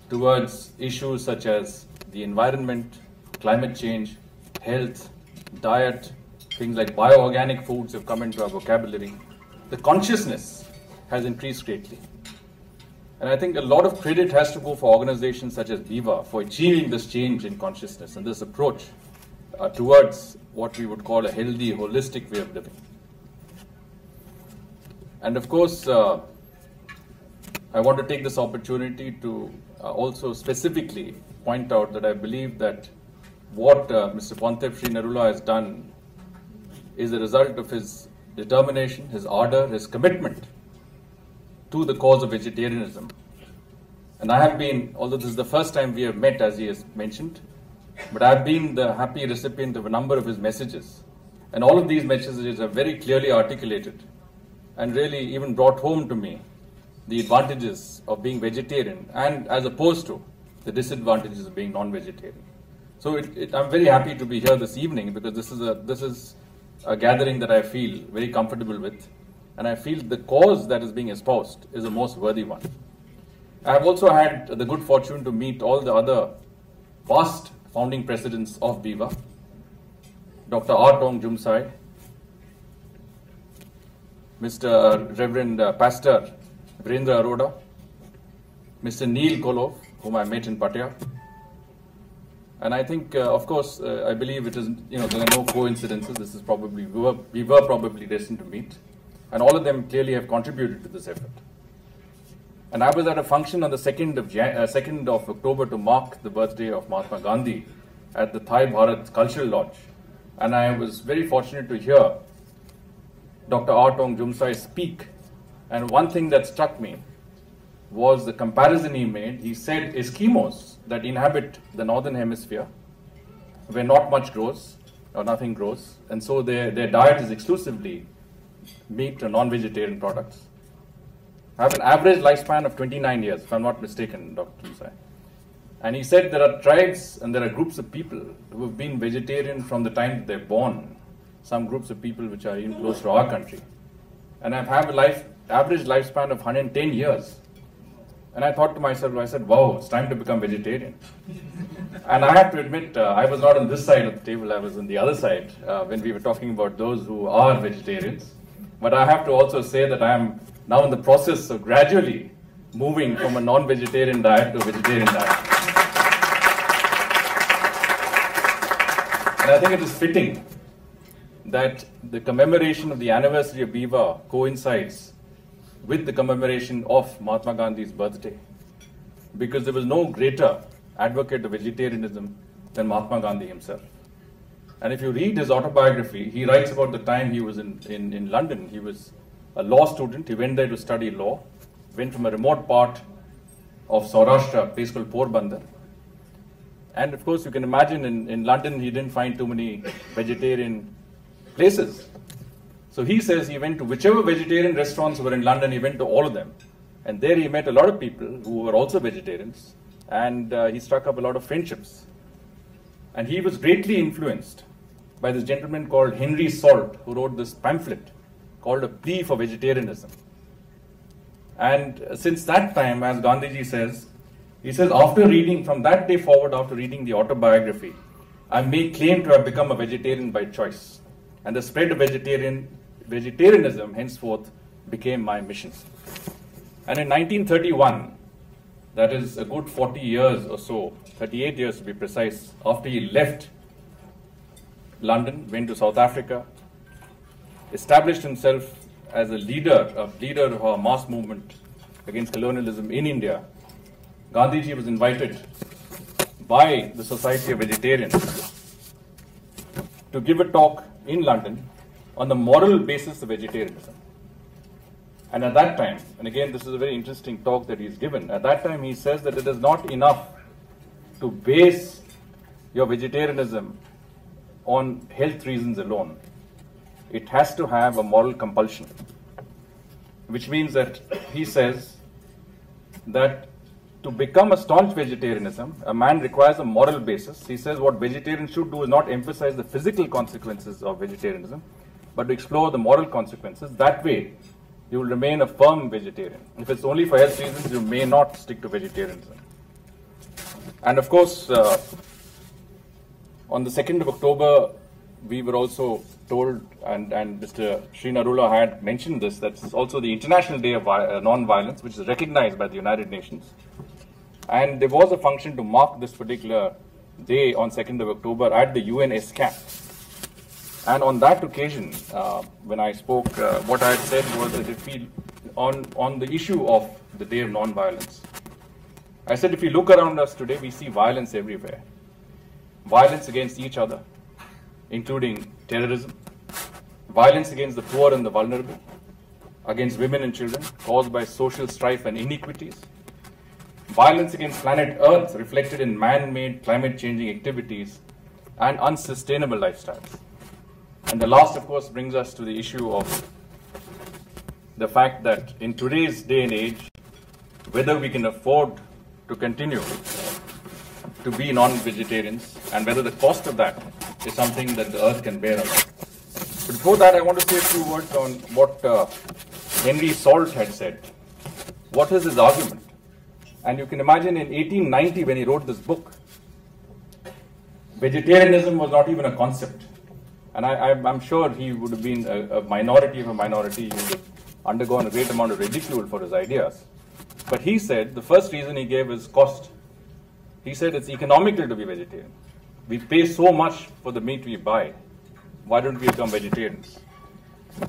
towards issues such as the environment, climate change, health, diet, things like bioorganic foods have come into our vocabulary. The consciousness has increased greatly. And I think a lot of credit has to go for organizations such as BIVA for achieving this change in consciousness and this approach towards what we would call a healthy, holistic way of living. And of course, I want to take this opportunity to also specifically point out that I believe that what Mr. Pornthep SriNarula has done is a result of his determination, his ardor, his commitment to the cause of vegetarianism. And I have been, although this is the first time we have met, as he has mentioned, but I have been the happy recipient of a number of his messages. And all of these messages are very clearly articulated and really even brought home to me the advantages of being vegetarian and as opposed to the disadvantages of being non-vegetarian. So I'm very happy to be here this evening because this is a gathering that I feel very comfortable with, and I feel the cause that is being espoused is the most worthy one. I have also had the good fortune to meet all the other past founding presidents of BIVA, Dr. R. Tong Jumsai, Mr. Reverend Pastor Virendra Arora, Mr. Neil Kolov, whom I met in Pattaya. And I think, of course, I believe it is, there are no coincidences. This is probably, we were probably destined to meet. And all of them clearly have contributed to this effort. And I was at a function on the 2nd of October to mark the birthday of Mahatma Gandhi at the Thai Bharat Cultural Lodge. And I was very fortunate to hear Dr. R. Tong Jumsai speak. And one thing that struck me was the comparison he made. He said Eskimos that inhabit the northern hemisphere, where not much grows or nothing grows, and so their diet is exclusively meat or non-vegetarian products, have an average lifespan of 29 years, if I'm not mistaken, Dr. Jumsai. And he said there are tribes and there are groups of people who have been vegetarian from the time that they're born, some groups of people which are even close to our country, and have an average lifespan of 110 years. And I thought to myself, I said, wow, it's time to become vegetarian. And I have to admit, I was not on this side of the table, I was on the other side when we were talking about those who are vegetarians. But I have to also say that I am now in the process of gradually moving from a non-vegetarian diet to a vegetarian diet. And I think it is fitting that the commemoration of the anniversary of BIVA coincides with the commemoration of Mahatma Gandhi's birthday, because there was no greater advocate of vegetarianism than Mahatma Gandhi himself. And if you read his autobiography, he writes about the time he was in London. He was a law student. He went there to study law, went from a remote part of Saurashtra, a place called Porbandar. And of course, you can imagine in London, he didn't find too many vegetarian places. So he says he went to whichever vegetarian restaurants were in London, he went to all of them. And there he met a lot of people who were also vegetarians, and he struck up a lot of friendships. And he was greatly influenced by this gentleman called Henry Salt, who wrote this pamphlet called A Plea for Vegetarianism. And since that time, as Gandhiji says, he says, after reading, from that day forward, after reading the autobiography, I may claim to have become a vegetarian by choice. And the spread of vegetarianism henceforth became my mission. And in 1931, that is a good 40 years or so, 38 years to be precise, after he left London, went to South Africa, established himself as a leader of a mass movement against colonialism in India, Gandhiji was invited by the Society of Vegetarians to give a talk in London on the moral basis of vegetarianism. And at that time, and again this is a very interesting talk that he's given, at that time he says that it is not enough to base your vegetarianism on health reasons alone. It has to have a moral compulsion, which means that he says that to become a staunch vegetarianism, a man requires a moral basis. He says what vegetarians should do is not emphasize the physical consequences of vegetarianism, but to explore the moral consequences. That way, you will remain a firm vegetarian. If it's only for health reasons, you may not stick to vegetarianism. And of course, on the 2nd of October, we were also told, and Mr. SriNarula had mentioned this, that's also the International Day of Non-Violence, which is recognized by the United Nations. And there was a function to mark this particular day on 2nd of October at the UN camp. And on that occasion, when I spoke, what I had said was that if we, on the issue of the Day of Non-Violence, I said if you look around us today, we see violence everywhere. Violence against each other, including terrorism, violence against the poor and the vulnerable, against women and children, caused by social strife and iniquities, violence against planet Earth reflected in man-made climate-changing activities and unsustainable lifestyles. And the last, of course, brings us to the issue of the fact that in today's day and age, whether we can afford to continue to be non-vegetarians and whether the cost of that is something that the earth can bear or not. But before that, I want to say a few words on what Henry Salt had said. What is his argument? And you can imagine in 1890 when he wrote this book, vegetarianism was not even a concept. And I'm sure he would have been a minority of a minority. He would have undergone a great amount of ridicule for his ideas. But he said the first reason he gave is cost. He said it's economical to be vegetarian. We pay so much for the meat we buy. Why don't we become vegetarians?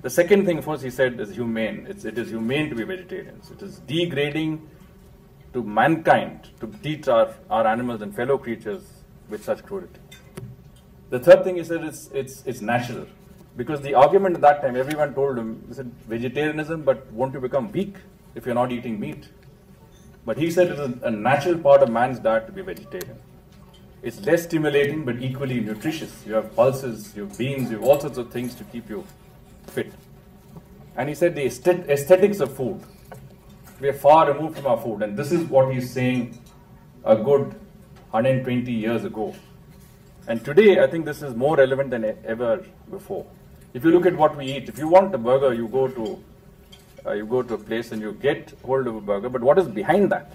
The second thing, of course, he said is humane. It is humane to be vegetarians. It is degrading to mankind to teach our animals and fellow creatures with such cruelty. The third thing he said is it's natural. Because the argument at that time, everyone told him, he said, vegetarianism, but won't you become weak if you're not eating meat? But he said it is a natural part of man's diet to be vegetarian. It's less stimulating, but equally nutritious. You have pulses, you have beans, you have all sorts of things to keep you fit. And he said the aesthetics of food. We are far removed from our food. And this is what he's saying a good 120 years ago. And today, I think this is more relevant than ever before. If you look at what we eat, if you want a burger, you go to a place and you get hold of a burger. But what is behind that?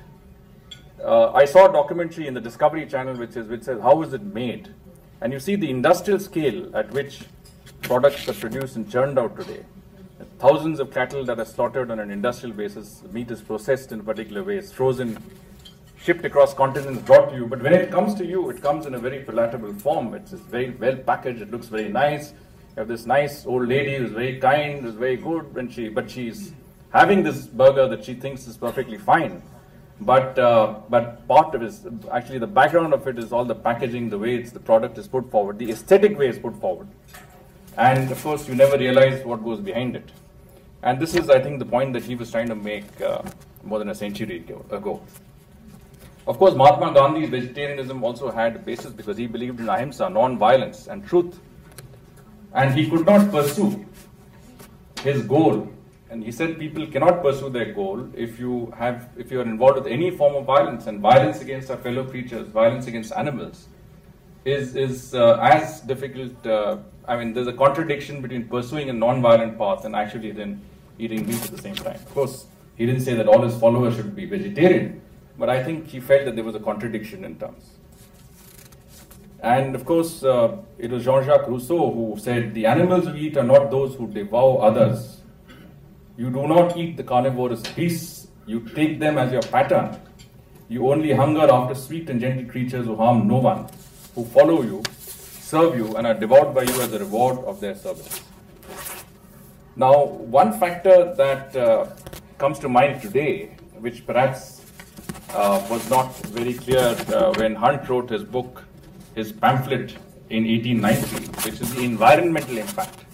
I saw a documentary in the Discovery Channel which says how is it made, and you see the industrial scale at which products are produced and churned out today. Thousands of cattle that are slaughtered on an industrial basis. The meat is processed in a particular way. It's frozen, shipped across continents, brought to you. But when it comes to you, it comes in a very palatable form. It's very well packaged. It looks very nice. You have this nice old lady who's very kind, who's very good, but she's having this burger that she thinks is perfectly fine. But part of it is actually the background of it is all the packaging, the way the product is put forward, the aesthetic way it's put forward. And of course, you never realize what goes behind it. And this is, I think, the point that he was trying to make more than a century ago. Of course, Mahatma Gandhi's vegetarianism also had a basis because he believed in ahimsa, non-violence, and truth. And he could not pursue his goal. And he said people cannot pursue their goal if you are involved with any form of violence, and violence against our fellow creatures, violence against animals, is as difficult. There's a contradiction between pursuing a non-violent path and actually then eating meat at the same time. Of course, he didn't say that all his followers should be vegetarian, but I think he felt that there was a contradiction in terms. And of course, it was Jean-Jacques Rousseau who said, the animals we eat are not those who devour others. You do not eat the carnivorous beasts, you take them as your pattern. You only hunger after sweet and gentle creatures who harm no one, who follow you, serve you, and are devoured by you as a reward of their service. Now, one factor that comes to mind today, which perhaps was not very clear when Hunt wrote his book, his pamphlet in 1890, which is the environmental impact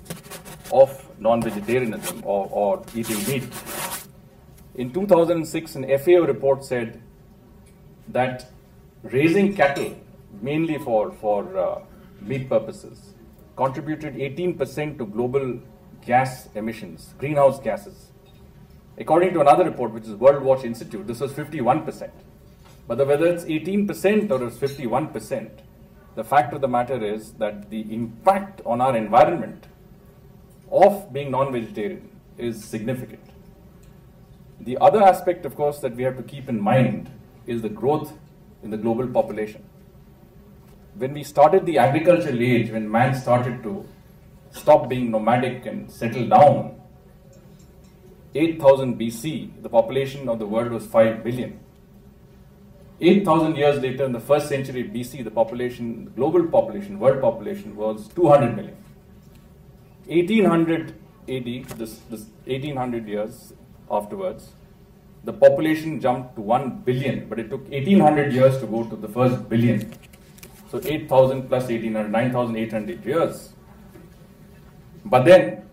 of non-vegetarianism or eating meat. In 2006, an FAO report said that raising cattle, mainly for meat purposes, contributed 18% to global gas emissions, greenhouse gases. According to another report, which is World Watch Institute, this was 51%. But whether it's 18% or it's 51%, the fact of the matter is that the impact on our environment of being non-vegetarian is significant. The other aspect, of course, that we have to keep in mind is the growth in the global population. When we started the agricultural age, when man started to stop being nomadic and settle down, 8,000 BC, the population of the world was 5 billion. 8,000 years later, in the first century BC, the population, global population, world population was 200 million. 1800 AD, this 1800 years afterwards, the population jumped to 1 billion, but it took 1800 years to go to the first billion. So 8,000 plus 1800, 9,800 years. But then,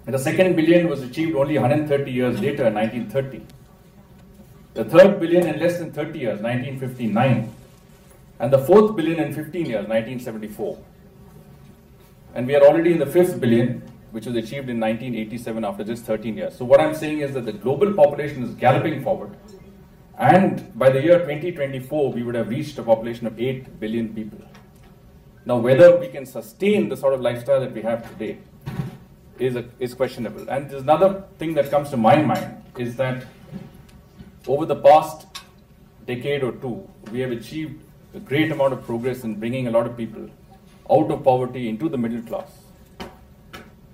the second billion was achieved only 130 years later, in 1930. The third billion in less than 30 years, 1959. And the fourth billion in 15 years, 1974. And we are already in the fifth billion, which was achieved in 1987 after just 13 years. So what I'm saying is that the global population is galloping forward. And by the year 2024, we would have reached a population of 8 billion people. Now, whether we can sustain the sort of lifestyle that we have today is questionable. And there's another thing that comes to my mind is that over the past decade or two, we have achieved a great amount of progress in bringing a lot of people out of poverty into the middle class.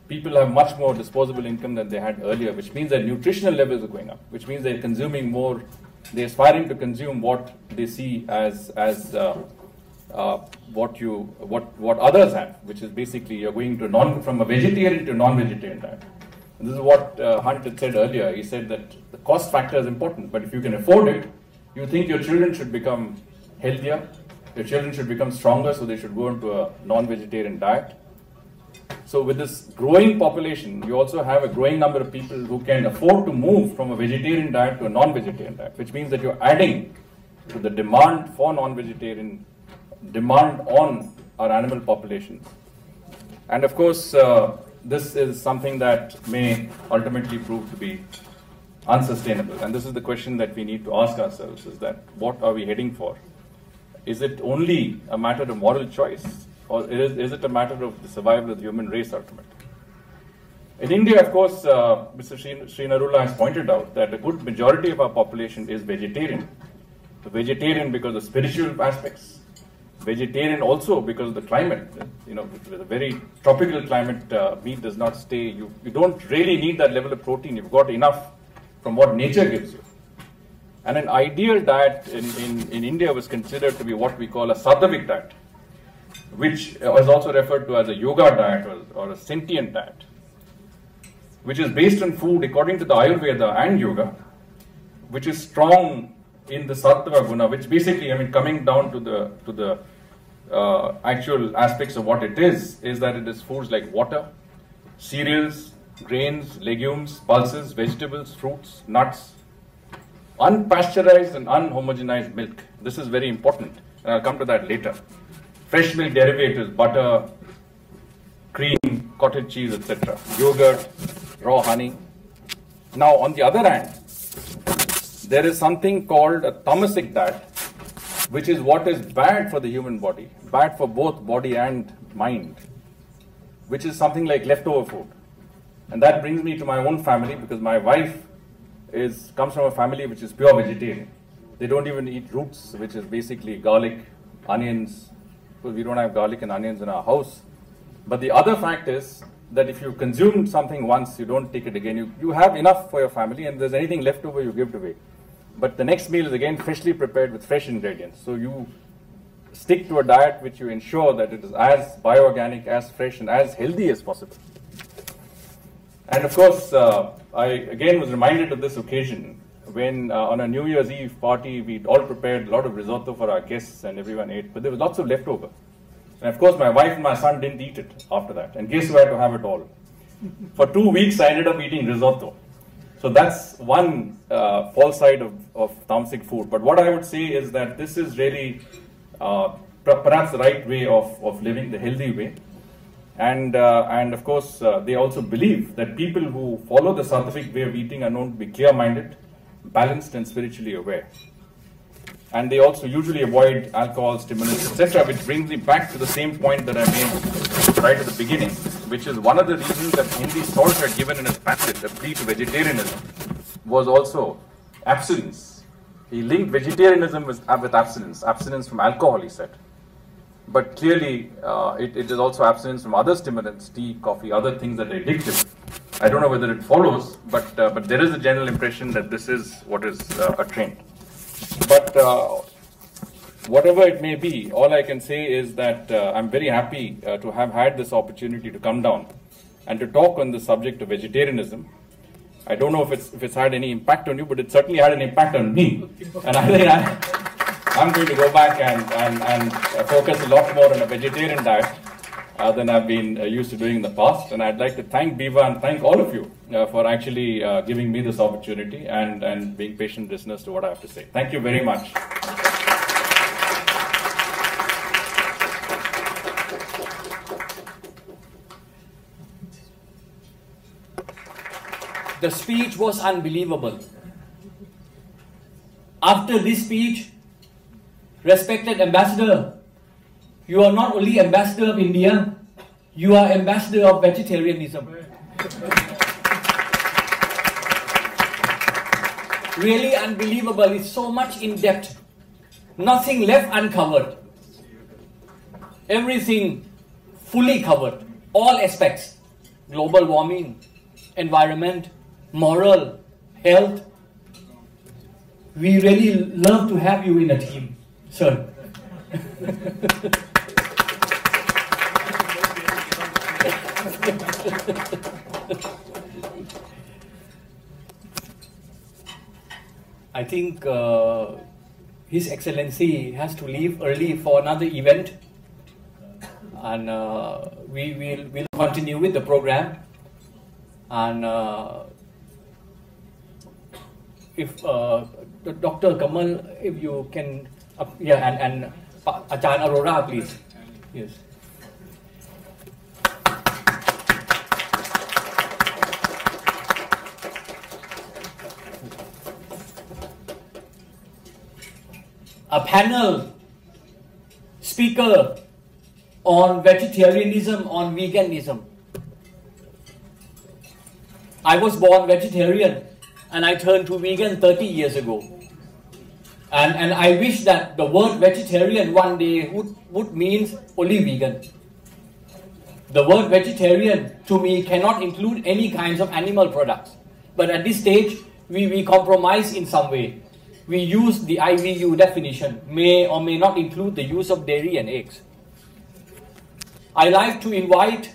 People have much more disposable income than they had earlier, which means their nutritional levels are going up, which means they're consuming more, they're aspiring to consume what they see as what others have, which is basically you're going to from a vegetarian to non-vegetarian diet. And this is what Hunt had said earlier. He said that the cost factor is important, but if you can afford it, you think your children should become healthier, your children should become stronger, so they should go into a non-vegetarian diet. So with this growing population, you also have a growing number of people who can afford to move from a vegetarian diet to a non-vegetarian diet, which means that you're adding to the demand for non-vegetarian, demand on our animal populations. And of course, this is something that may ultimately prove to be unsustainable. And this is the question that we need to ask ourselves, is that what are we heading for? Is it only a matter of moral choice, or is it a matter of the survival of the human race ultimately? In India, of course, Mr. SriNarula has pointed out that a good majority of our population is vegetarian. Vegetarian because of spiritual aspects, vegetarian also because of the climate. You know, with a very tropical climate, meat does not stay. You don't really need that level of protein. You've got enough from what nature gives you. And an ideal diet in India was considered to be what we call a sattvic diet, which is also referred to as a yoga diet or a sentient diet, which is based on food according to the Ayurveda and yoga, which is strong in the sattva guna, which basically, I mean, coming down to the actual aspects of what it is that it is foods like water, cereals, grains, legumes, pulses, vegetables, fruits, nuts, unpasteurized and unhomogenized milk. This is very important, and I'll come to that later. Fresh milk derivatives, butter, cream, cottage cheese, etc. Yogurt, raw honey. Now, on the other hand, there is something called a tamasic diet, which is what is bad for the human body, bad for both body and mind, which is something like leftover food. And that brings me to my own family, because my wife comes from a family which is pure vegetarian. They don't even eat roots, which is basically garlic, onions, because we don't have garlic and onions in our house. But the other fact is that if you consume something once, you don't take it again. You have enough for your family, and if there's anything left over, you give it away. But the next meal is again freshly prepared with fresh ingredients. So you stick to a diet which you ensure that it is as bioorganic, as fresh, and as healthy as possible. And of course, I again was reminded of this occasion when on a New Year's Eve party, we'd all prepared a lot of risotto for our guests and everyone ate, but there was lots of leftover. And of course, my wife and my son didn't eat it after that. And guess who had to have it all? For 2 weeks, I ended up eating risotto. So that's one false side of tamasic food. But what I would say is that this is really perhaps the right way of living, the healthy way. And of course, they also believe that people who follow the sattvic way of eating are known to be clear-minded, balanced, and spiritually aware. And they also usually avoid alcohol, stimulants, etc., which brings me back to the same point that I made right at the beginning, which is one of the reasons that Henry Salt had given in his pamphlet, A Plea to Vegetarianism, was also abstinence. He linked vegetarianism with abstinence from alcohol, he said. But clearly, it is also abstinence from other stimulants, tea, coffee, other things that are addictive. I don't know whether it follows, but there is a general impression that this is what is a trend. But whatever it may be, all I can say is that I'm very happy to have had this opportunity to come down and to talk on the subject of vegetarianism. I don't know if it's had any impact on you, but it certainly had an impact on me. And I think I'm going to go back and focus a lot more on a vegetarian diet than I've been used to doing in the past. And I'd like to thank BIVA and thank all of you for actually giving me this opportunity and being patient listeners to what I have to say. Thank you very much. The speech was unbelievable. After this speech, respected ambassador, you are not only ambassador of India, you are ambassador of vegetarianism. Really unbelievable. It's so much in depth. Nothing left uncovered. Everything fully covered. All aspects. Global warming, environment, moral, health. We really love to have you in a team, sir. I think His Excellency has to leave early for another event, and we will continue with the program. And if Dr. Kamal, if you can, and Ajahn Aurora, please. Yes. A panel speaker on vegetarianism, on veganism. I was born vegetarian and I turned to vegan 30 years ago. And I wish that the word vegetarian one day would mean only vegan. The word vegetarian to me cannot include any kinds of animal products. But at this stage, we compromise in some way. We use the IVU definition, may or may not include the use of dairy and eggs. I like to invite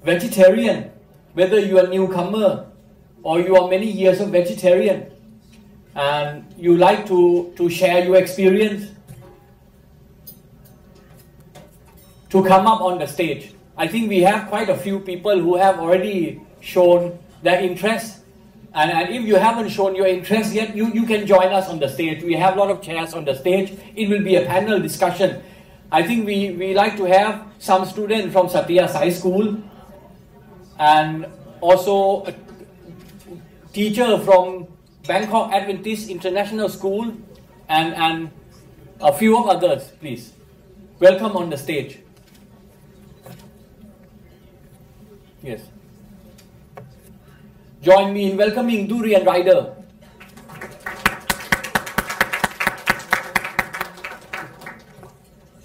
vegetarian, whether you are a newcomer or you are many years of vegetarian, and you like to share your experience, to come up on the stage. I think we have quite a few people who have already shown their interest. And if you haven't shown your interest yet, you can join us on the stage. We have a lot of chairs on the stage. It will be a panel discussion. I think we like to have some students from Satya Sai School and also a teacher from Bangkok Adventist International School and a few of others, please. Welcome on the stage. Yes. Join me in welcoming Durian Rider.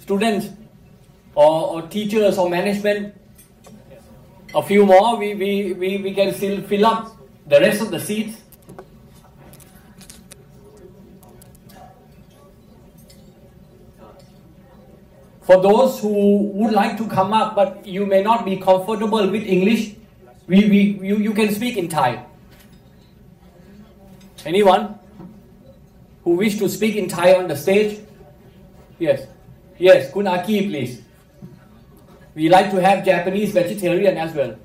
Students or teachers or management, a few more, we can still fill up the rest of the seats. For those who would like to come up but you may not be comfortable with English, you can speak in Thai. Anyone who wish to speak in Thai on the stage? Yes. Yes, Kun Aki, please. We like to have Japanese vegetarian as well.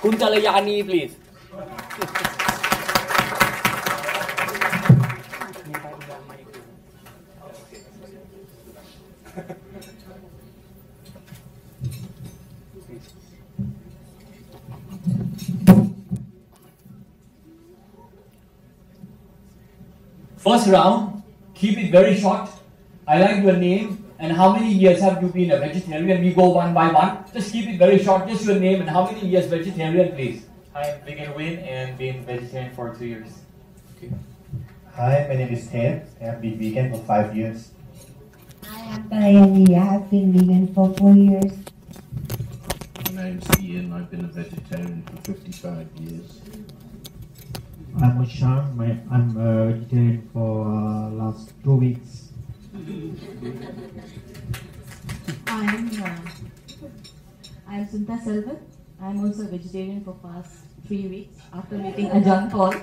Kun Chalayani, please. First round, keep it very short. I like your name and how many years have you been a vegetarian? We go one by one. Just keep it very short. Just your name and how many years vegetarian, please. I'm vegan Win and been vegetarian for 2 years. Okay. Hi, my name is Ted. I have been vegan for 5 years. Hi, I'm Diane. I have been vegan for 4 years. My name's Ian. I've been a vegetarian for 55 years. I'm Ushan. I'm a vegetarian for last 2 weeks. I'm Sunta Selvan. I'm also a vegetarian for past 3 weeks after meeting Ajahn Paul.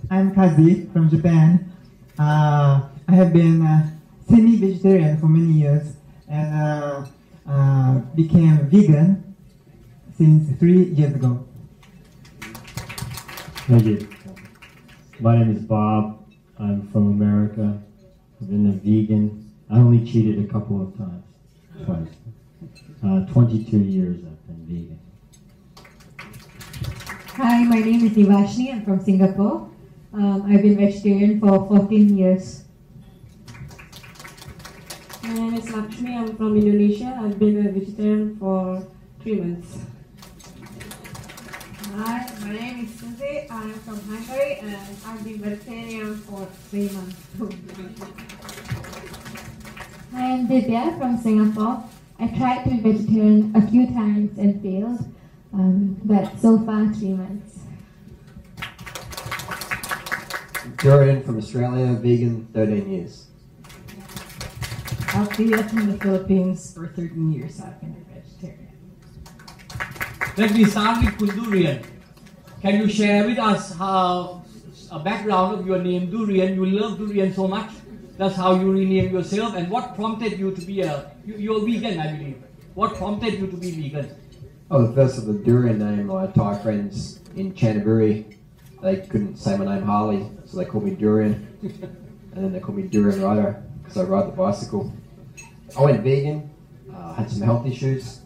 I'm Kazi from Japan. I have been semi-vegetarian for many years and became vegan since 3 years ago. Thank you. My name is Bob. I'm from America. I've been a vegan. I only cheated a couple of times. Twice. 22 years I've been vegan. Hi, my name is Divashni. I'm from Singapore. I've been vegetarian for 14 years. My name is Lakshmi. I'm from Indonesia. I've been a vegetarian for 3 months. Hi, my name is Susie. I'm from Hungary and I've been vegetarian for 3 months. Hi, I'm Divya from Singapore. I tried to be vegetarian a few times and failed, but so far 3 months. Durian from Australia, vegan, 13 years. Althea from the Philippines. For 13 years I've been a vegetarian. Let me start with Kun Durian. Can you share with us how a background of your name Durian? You love Durian so much. That's how you renamed yourself. And what prompted you to be you're vegan, I believe. What prompted you to be vegan? Oh, the first of the Durian name, my Thai friends in Chantaburi, they couldn't say my name Harley, so they called me Durian. And then they called me Durian Rider because I ride the bicycle. I went vegan, had some health issues,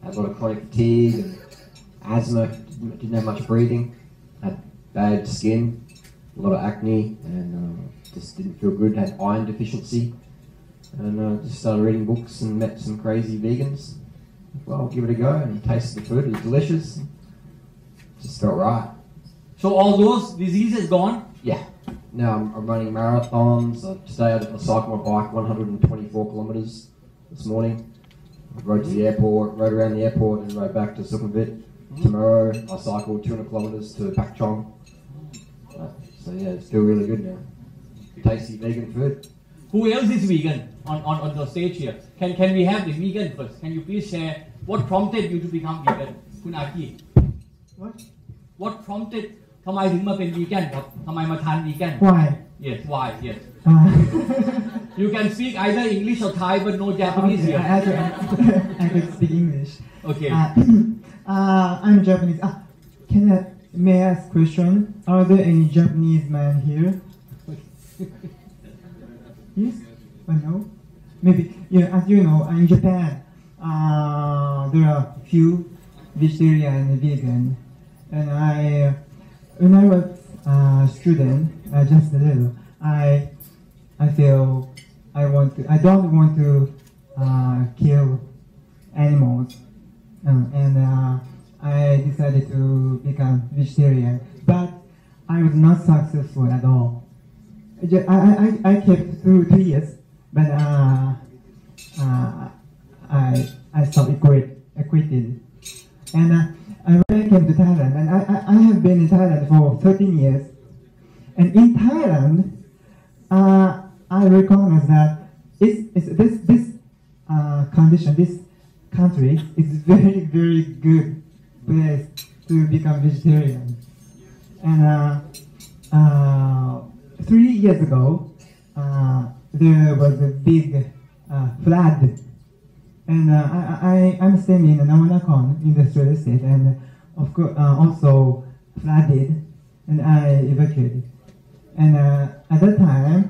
had a lot of chronic fatigue and asthma, didn't have much breathing, had bad skin, a lot of acne, and just didn't feel good, had iron deficiency, and just started reading books and met some crazy vegans. Well, I'll give it a go, and tasted the food, it was delicious, just felt right. So all those diseases gone? Yeah. Now I'm running marathons. Today I cycled my bike 124 kilometres this morning. I rode to the airport, rode around the airport and rode back to Sukhumvit. Tomorrow I cycled 200 kilometres to Pakchong. So yeah, it's still really good now. Tasty vegan food. Who else is vegan on the stage here? Can we have the vegan first? Can you please share what prompted you to become vegan? Kun Aki. What prompted ทำไมถึงมาเป็นวีแกนครับทำไมมาทานวีแกน Why? Yes, why? Yes. You can speak either English or Thai, but no Japanese here. I can speak English. Okay. I'm Japanese. May I ask a question? Are there any Japanese men here? Yes or no? Maybe. Yeah, as you know, in Japan, there are few vegetarian and vegan, and when I was a student, just a little, I feel I don't want to kill animals, and I decided to become vegetarian, but I was not successful at all. I kept 2 years, but I stopped quitted, and when I came to Thailand, and I have been in Thailand for 13 years, and in Thailand, I recognize that this condition, this country is very, very good place to become vegetarian. And 3 years ago, there was a big flood. And I'm staying in Namanakon industrial estate, and of course also flooded, and I evacuated. And at that time,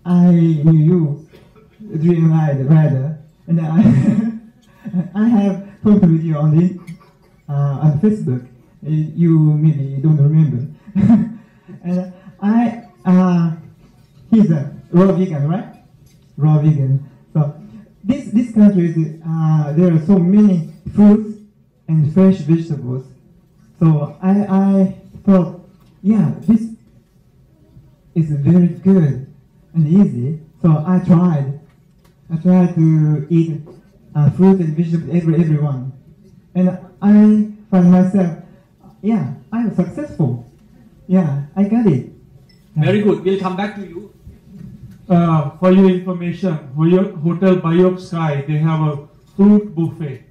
I knew you, Dream Rider, and I have talked with you on Facebook. You maybe don't remember. And he's a raw vegan, right? Raw vegan. So. This country, there are so many fruits and fresh vegetables. So I thought, yeah, this is very good and easy. So I tried to eat fruit and vegetables everyone, and I found myself, yeah, I'm successful. Yeah, I got it. Very good. We'll come back to you. For your information, for your Hotel Biok Sky, they have a fruit buffet.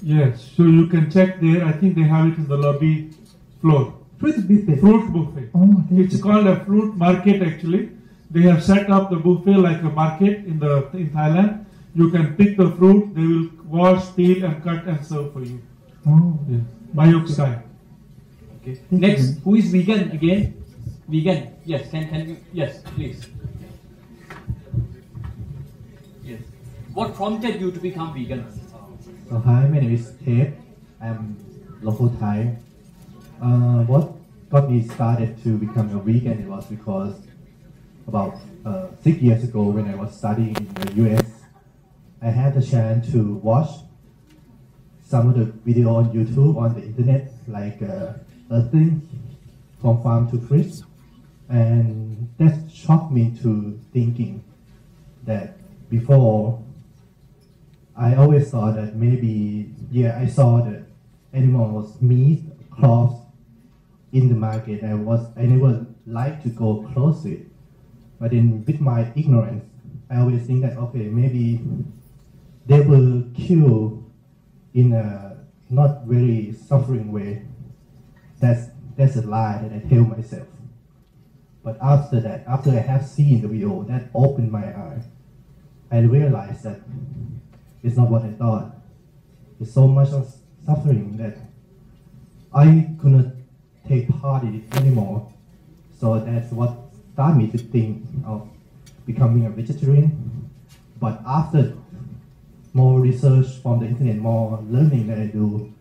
Yes, so you can check there. I think they have it in the lobby floor. Fruit buffet? Fruit buffet. Oh, it's called a fruit market actually. They have set up the buffet like a market in Thailand. You can pick the fruit, they will wash, peel and cut and serve for you. Oh. Yeah. Biok Sky. Okay. Next, who is vegan again? Vegan. Yes, can you? Yes, please. Yes. What prompted you to become vegan? So hi, my name is Thep. I'm local Thai. What got me started to become a vegan was because about 6 years ago when I was studying in the US, I had the chance to watch some of the video on YouTube on the internet like earthing from farm to fridge, and that shocked me to thinking that before I always thought that maybe I saw the animals meat cloth in the market. I never liked to go close to it, but then with my ignorance I always think that okay, maybe they will kill in a not very suffering way. That's a lie that I tell myself. But after that, after I have seen the video, that opened my eye. I realized that it's not what I thought. It's so much of suffering that I could not take part in it anymore. So that's what started me to think of becoming a vegetarian. But after more research from the internet, more learning that I do,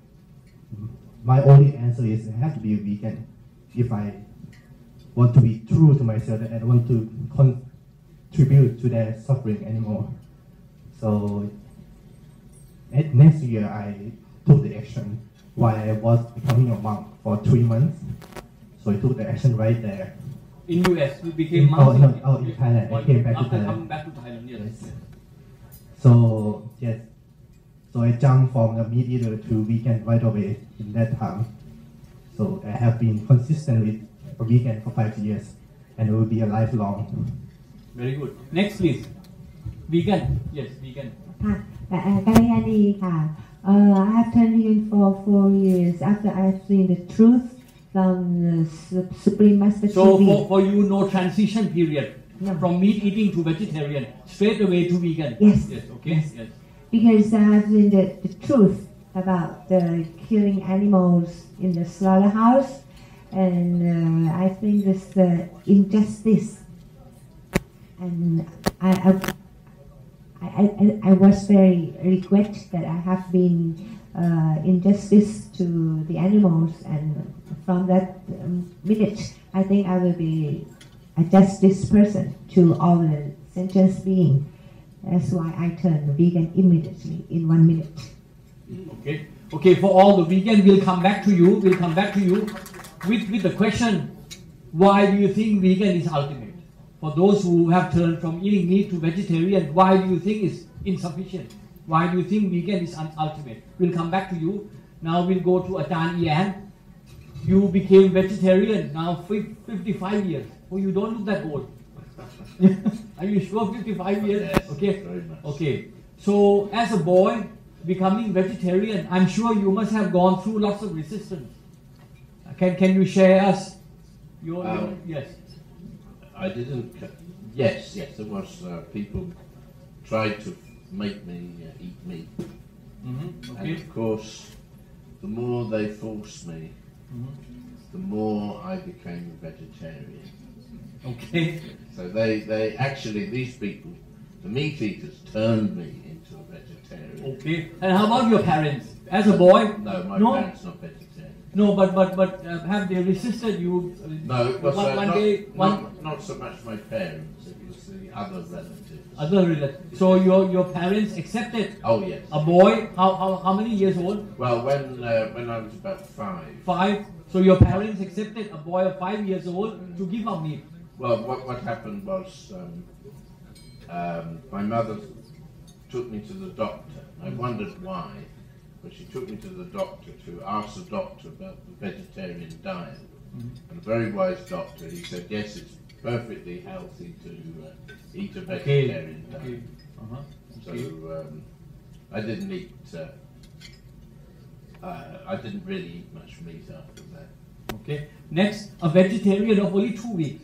my only answer is I have to be a vegan if I want to be true to myself and I don't want to contribute to their suffering anymore. So next year I took the action while I was becoming a monk for 3 months. So I took the action right there. In US, you became monk? In Thailand. I came back to Thailand. After coming back to Thailand, yes. So yes, so I jumped from the meat eater to vegan right away in that time. So I have been consistently a vegan for 5 years, and it will be a lifelong. Very good. Next, please. Vegan. Yes, vegan. กัลยาณีค่ะ I have turned vegan for 4 years after I have seen the truth from the Supreme Master So TV. for you, no transition period from meat eating to vegetarian, straight away to vegan. Yes. Yes. Okay. Yes. Because I have seen the truth about the killing animals in the slaughterhouse, and I think this injustice, and I was very regret that I have been injustice to the animals, and from that minute I think I will be a justice person to all the sentient beings. That's why I turned vegan immediately in 1 minute. Okay. Okay. For all the vegan, we'll come back to you. We'll come back to you with the question: why do you think vegan is ultimate? For those who have turned from eating meat to vegetarian, why do you think it's insufficient? Why do you think vegan is ultimate? We'll come back to you. Now we'll go to Ajahn Ian. You became vegetarian now 55 years. Oh, you don't look that old. Are you sure 55 years? Yes, okay. Very much. Okay. So as a boy becoming vegetarian, I'm sure you must have gone through lots of resistance. Can you share us your yes? I didn't. Yes, there was people tried to make me eat meat, Okay. and of course, the more they forced me, the more I became a vegetarian. Okay. So they actually, these people, the meat eaters, turned me into a vegetarian. Okay. And how about your parents? As a boy? No, my parents not vegetarian. No, but have they resisted you? No, it was not so much my parents. It was the other relatives. Other relatives. So your parents accepted? Oh yes. A boy? How many years old? Well, when I was about 5. 5. So your parents accepted a boy of 5 years old to give up meat. Well, what happened was my mother took me to the doctor. I wondered why, but she took me to the doctor to ask the doctor about the vegetarian diet. And a very wise doctor, he said, yes, it's perfectly healthy to eat a vegetarian diet. So I didn't eat. I didn't really eat much meat after that. Okay. Next, a vegetarian of only 2 weeks.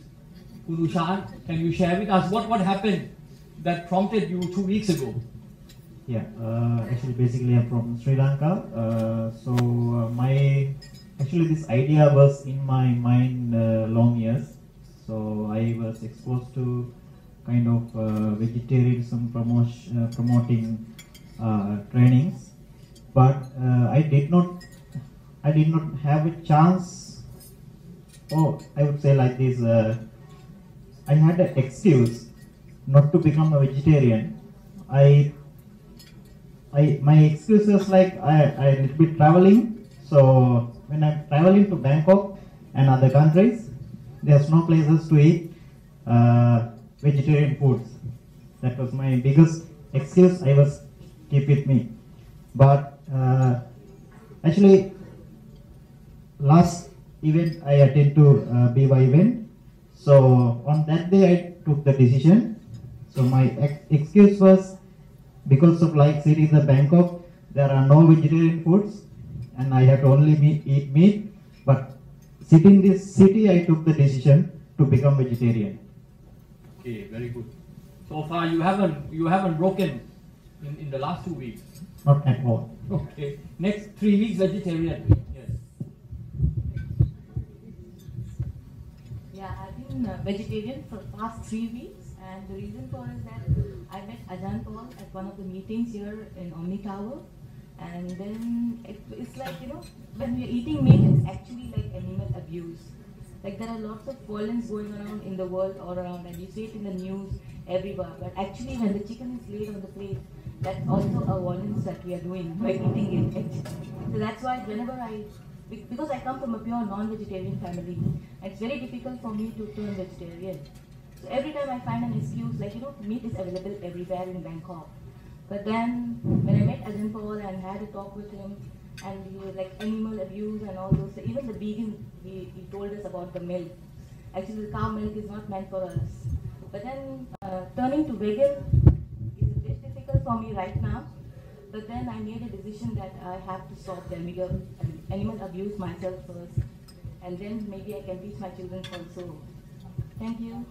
Ushan, can you share with us what happened that prompted you 2 weeks ago? Yeah, actually, basically, I'm from Sri Lanka. Actually, this idea was in my mind long years. So I was exposed to kind of vegetarianism promoting trainings, but I did not have a chance. Oh, I would say like this. I had an excuse not to become a vegetarian. My excuse was like I need to be traveling. So when I'm traveling to Bangkok and other countries, there's no places to eat vegetarian foods. That was my biggest excuse I was keep with me. But actually, last event I attended to BIVA event. So on that day I took the decision. So my excuse was because of like cities of Bangkok, there are no vegetarian foods and I have to only eat meat. But sitting in this city, I took the decision to become vegetarian. Okay, very good. So far you haven't broken in the last 2 weeks. Not at all. Okay. Next 3 weeks vegetarian. Yes. Yeah, I've been vegetarian for the past 3 weeks, and the reason for it is that I met Ajahn Paul at one of the meetings here in Omni Tower, and then it's like, you know, when we're eating meat, it's actually like animal abuse. Like there are lots of violence going around in the world all around, and you see it in the news everywhere. But actually, when the chicken is laid on the plate, that's also a violence that we are doing by eating it. So that's why whenever because I come from a pure non-vegetarian family, it's very difficult for me to turn vegetarian. So every time I find an excuse, like, you know, meat is available everywhere in Bangkok. But then when I met Ajahn Paul and had a talk with him, and he was like animal abuse and all those, even the vegan, he told us about the milk. Actually, the cow milk is not meant for us. But then turning to vegan is a bit difficult for me right now. But then I made a decision that I have to stop the animal abuse myself first, and then maybe I can teach my children also. Thank you.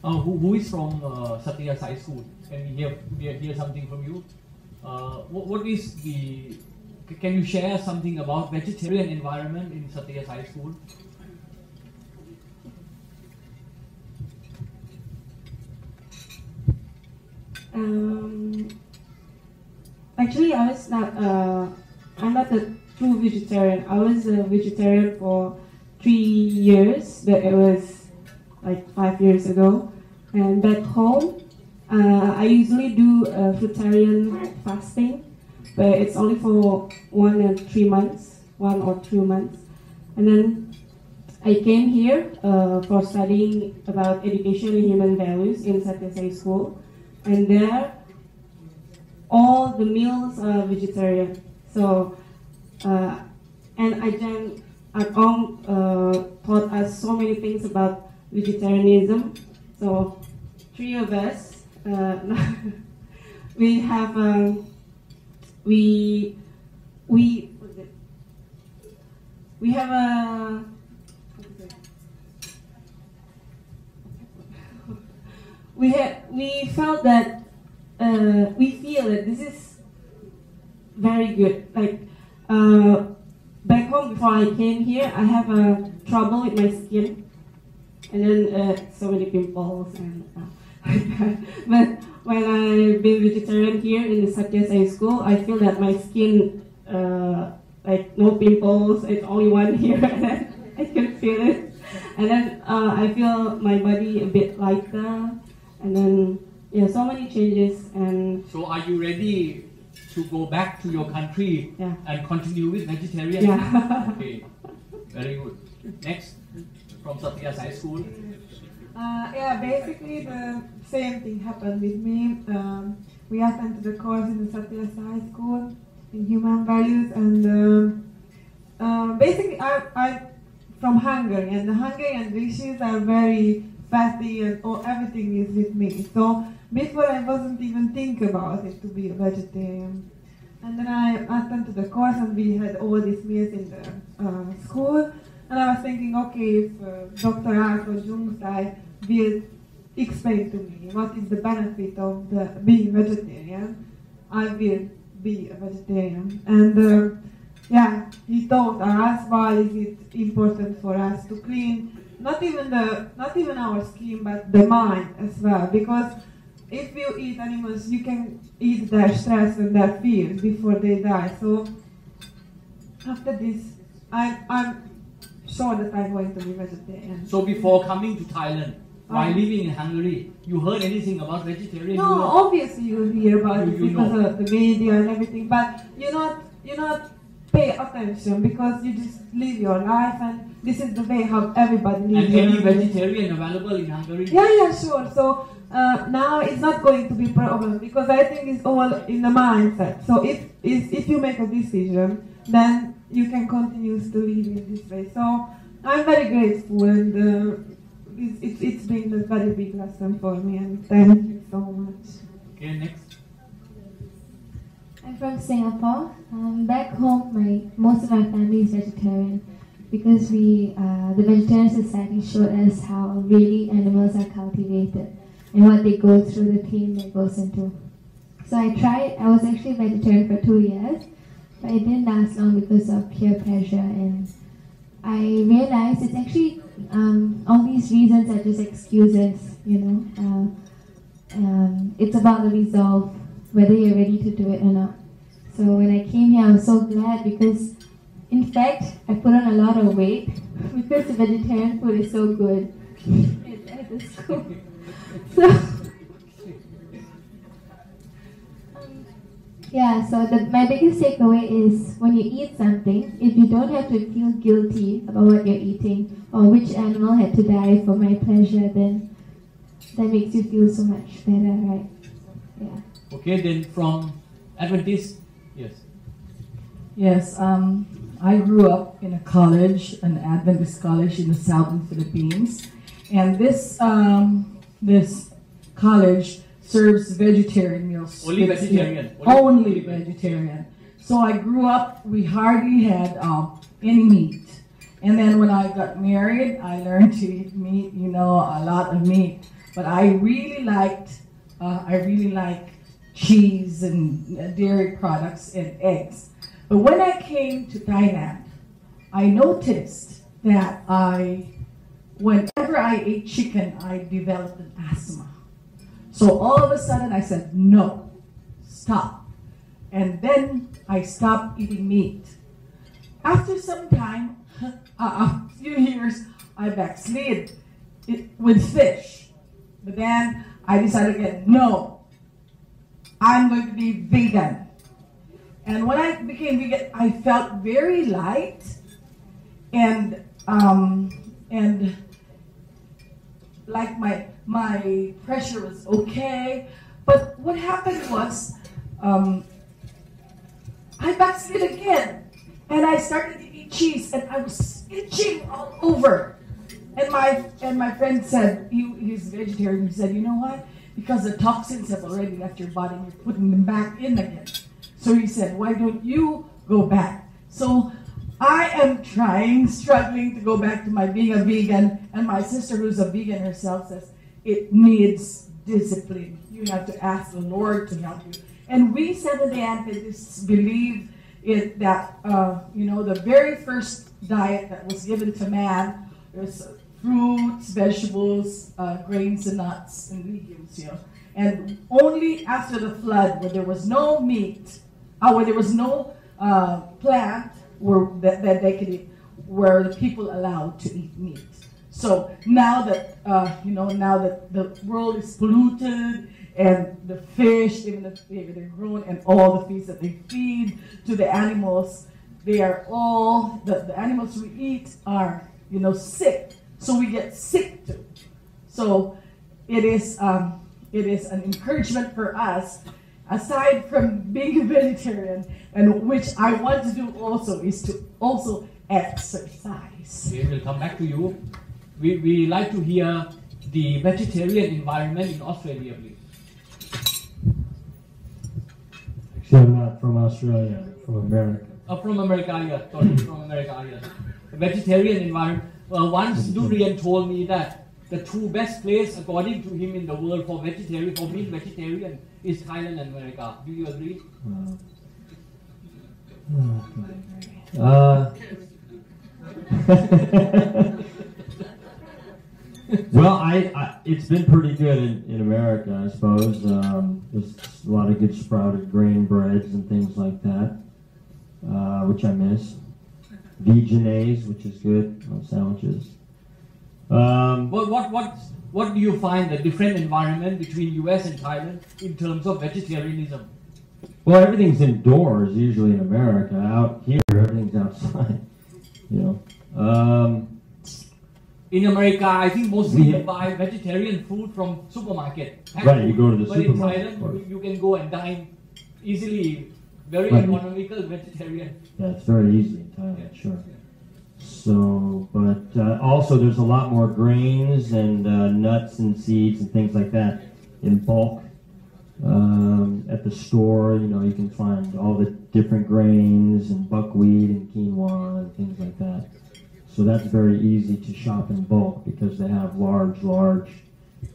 Who is from Satya Sai School? Can we hear something from you? What is the? Can you share something about vegetarian environment in Satya Sai School? Actually, I was not. I'm not a true vegetarian. I was a vegetarian for 3 years, but it was like 5 years ago. And back home, I usually do fruitarian fasting, but it's only for 1 or 2 months. And then I came here for studying about education and human values in Satya Sai School, and there all the meals are vegetarian. So and Ajahn taught us so many things about vegetarianism. So 3 of us, we have we have a we felt that we feel that this is very good. Like back home before I came here, I have trouble with my skin, and then so many pimples and but when I've been vegetarian here in the Satya Sai School, I feel that my skin like no pimples, it's only one here, and then I can feel it, and then I feel my body a bit lighter, and then yeah, so many changes. And so are you ready to go back to your country and continue with vegetarian? Yeah. Okay, very good. Next, from Satya Sai School. Yeah, basically the same thing happened with me. We attended the course in the Satya Sai School in human values, and basically I'm from Hungary, and the Hungarian dishes are very fatty, and everything is with meat. So before I wasn't even thinking about it to be a vegetarian. And then I attended the course, and we had all these meals in the school. And I was thinking, okay, if Dr. Arthur Jungsai will explain to me what is the benefit of being vegetarian, I will be a vegetarian. And yeah, he taught us why is it important for us to clean not even our skin, but the mind as well. Because if you eat animals, you can eat their stress and their fears before they die. So after this, I'm sure that I'm going to be vegetarian. So before coming to Thailand, while living in Hungary, you heard anything about vegetarian? No, obviously you hear about it because of the media and everything, but you not pay attention because you just live your life, and this is the way how everybody lives. And any vegetarian available in Hungary? Yeah, sure. So now it's not going to be a problem because I think it's all in the mindset. So if you make a decision, then you can continue to live in this way. So I'm very grateful, and it's been a very big lesson for me, and thank you so much. Okay, next. I'm from Singapore. Back home, most of my family is vegetarian because the Vegetarian Society showed us how really animals are cultivated and what they go through, the pain that goes into. So I was actually vegetarian for 2 years, but it didn't last long because of peer pressure, and I realized it's actually all these reasons are just excuses, it's about the resolve, whether you're ready to do it or not. So when I came here, I was so glad because, in fact, I put on a lot of weight because the vegetarian food is so good at the school. So, my biggest takeaway is when you eat something, if you don't have to feel guilty about what you're eating or which animal had to die for my pleasure, then that makes you feel so much better, right? Yeah. Okay, then from Adventist, yes. Yes, I grew up in a college, an Adventist college in the southern Philippines, and this college serves vegetarian meals. Only vegetarian? Only vegetarian. So I grew up, we hardly had any meat. And then when I got married, I learned to eat meat, a lot of meat. But I really liked cheese and dairy products and eggs. But when I came to Thailand, I noticed that whenever I ate chicken, I developed an asthma. So all of a sudden I said, no, stop. And then I stopped eating meat. After some time, a few years, I backslid with fish. But then I decided again, no, I'm going to be vegan. And when I became vegan, I felt very light and like my pressure was okay. But what happened was I backslid again, and I started to eat cheese, and I was itching all over. And my friend said, he's vegetarian, he said, you know what? Because the toxins have already left your body, you're putting them back in again. So he said, why don't you go back? So I am struggling to go back to being a vegan, and my sister who's a vegan herself says, it needs discipline. You have to ask the Lord to help you. And we Seventh-day Adventists believe that the very first diet that was given to man was fruits, vegetables, grains and nuts and legumes. And only after the flood, where there was no meat, where there was no plant that they could eat, were the people allowed to eat meat. So now that now that the world is polluted, and the fish, even if they're grown, and all the feeds that they feed to the animals, they are all the animals we eat are sick. So we get sick too. So it is an encouragement for us, aside from being a vegetarian, and which I want to do also, is to also exercise. Okay, we'll come back to you. We like to hear the vegetarian environment in Australia, please. Actually, I'm not from Australia, I'm from America. From America, yeah. Sorry, from America, yeah. The vegetarian environment. Once Durian told me that the two best places, according to him, in the world for being vegetarian is Thailand and America. Do you agree? it's been pretty good in America, I suppose. There's a lot of good sprouted grain breads and things like that, which I miss. Vegenaise, which is good on sandwiches. What do you find the different environment between US and Thailand in terms of vegetarianism? Well, everything's indoors usually in America. Out here, everything's outside. You know. In America, I think mostly you buy vegetarian food from supermarket. Right, you go to the But supermarket. in Thailand, you can go and dine easily. Very Right. economical vegetarian. Yeah, it's very easy in Thailand, sure. So, but also there's a lot more grains and nuts and seeds and things like that in bulk. At the store, you know, you can find all the different grains and buckwheat and quinoa and things like that. So that's very easy to shop in bulk because they have large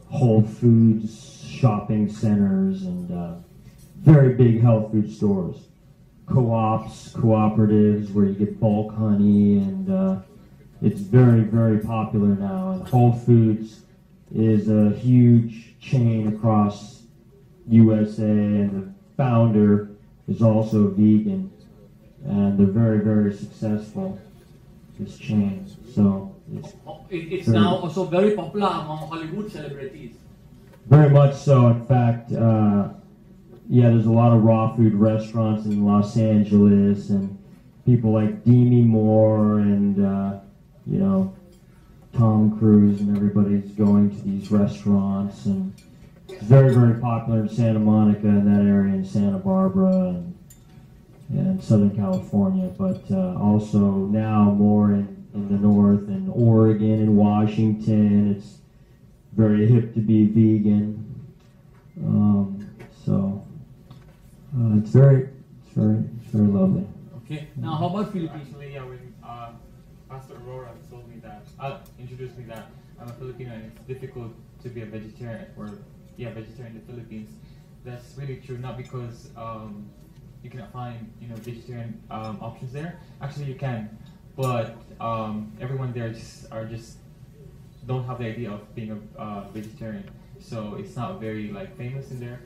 Whole Foods shopping centers and very big health food stores. Co-ops, cooperatives where you get bulk honey, and it's very, very popular now. And Whole Foods is a huge chain across USA, and the founder is also vegan, and they're very, very successful, this chain. So It's now also very popular among Hollywood celebrities. Very much so. In fact, yeah, there's a lot of raw food restaurants in Los Angeles, and people like Demi Moore and, you know, Tom Cruise and everybody's going to these restaurants, and it's very, very popular in Santa Monica and that area, in Santa Barbara and Southern California, but also now more in the north, in Oregon and Washington. It's very hip to be vegan. It's very lovely. Okay. Now, how about Philippines? Actually, yeah, when Pastor Aurora told me that, introduced me that I'm a Filipino and it's difficult to be a vegetarian vegetarian in the Philippines. That's really true. Not because you cannot find vegetarian options there. Actually, you can, but everyone there just don't have the idea of being a vegetarian. So it's not very famous in there.